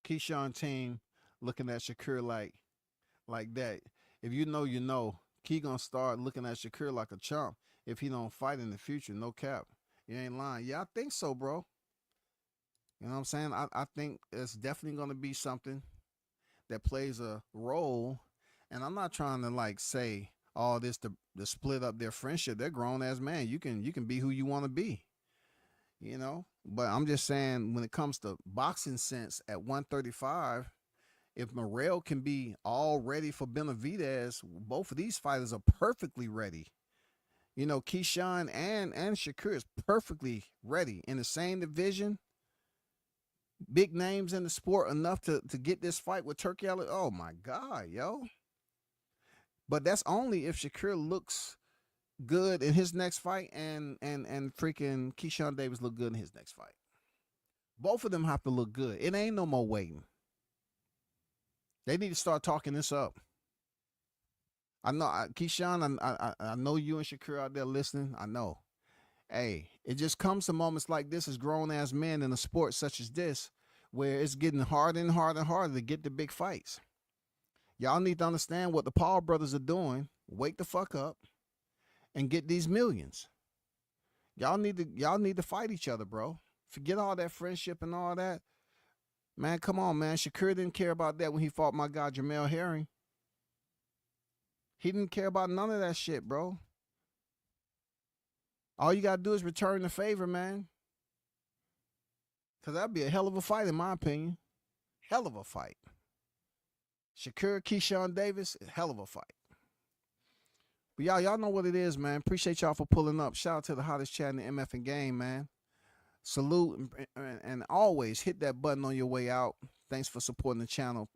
Keyshawn team looking at Shakur like that. If you know, you know. Key gonna start looking at Shakur like a chump if he don't fight in the future. No cap. You ain't lying. Yeah, I think so, bro. You know what I'm saying? I think it's definitely gonna be something that plays a role. And I'm not trying to like say all this to split up their friendship. They're grown ass man. You can be who you want to be. You know? But I'm just saying when it comes to boxing sense at 135, if Morrell can be all ready for Benavidez, both of these fighters are perfectly ready. You know, Keyshawn and Shakur is perfectly ready in the same division. Big names in the sport enough to get this fight with Turkey. Oh my God, yo. But that's only if Shakur looks good in his next fight and freaking Keyshawn Davis look good in his next fight. Both of them have to look good. It ain't no more waiting. They need to start talking this up. I know, Keyshawn, I know you and Shakur out there listening. I know. Hey, it just comes to moments like this as grown-ass men in a sport such as this where it's getting harder and harder and harder to get the big fights. Y'all need to understand what the Paul brothers are doing. Wake the fuck up and get these millions. Y'all need to fight each other, bro. Forget all that friendship and all that. Man, come on, man. Shakur didn't care about that when he fought my guy Jamel Herring. He didn't care about none of that shit, bro. All you got to do is return the favor, man. Because that'd be a hell of a fight, in my opinion. Hell of a fight. Shakur, Keyshawn Davis, hell of a fight. But y'all know what it is, man. Appreciate y'all for pulling up. Shout out to the hottest chat in the MF and game, man. Salute and always hit that button on your way out. Thanks for supporting the channel.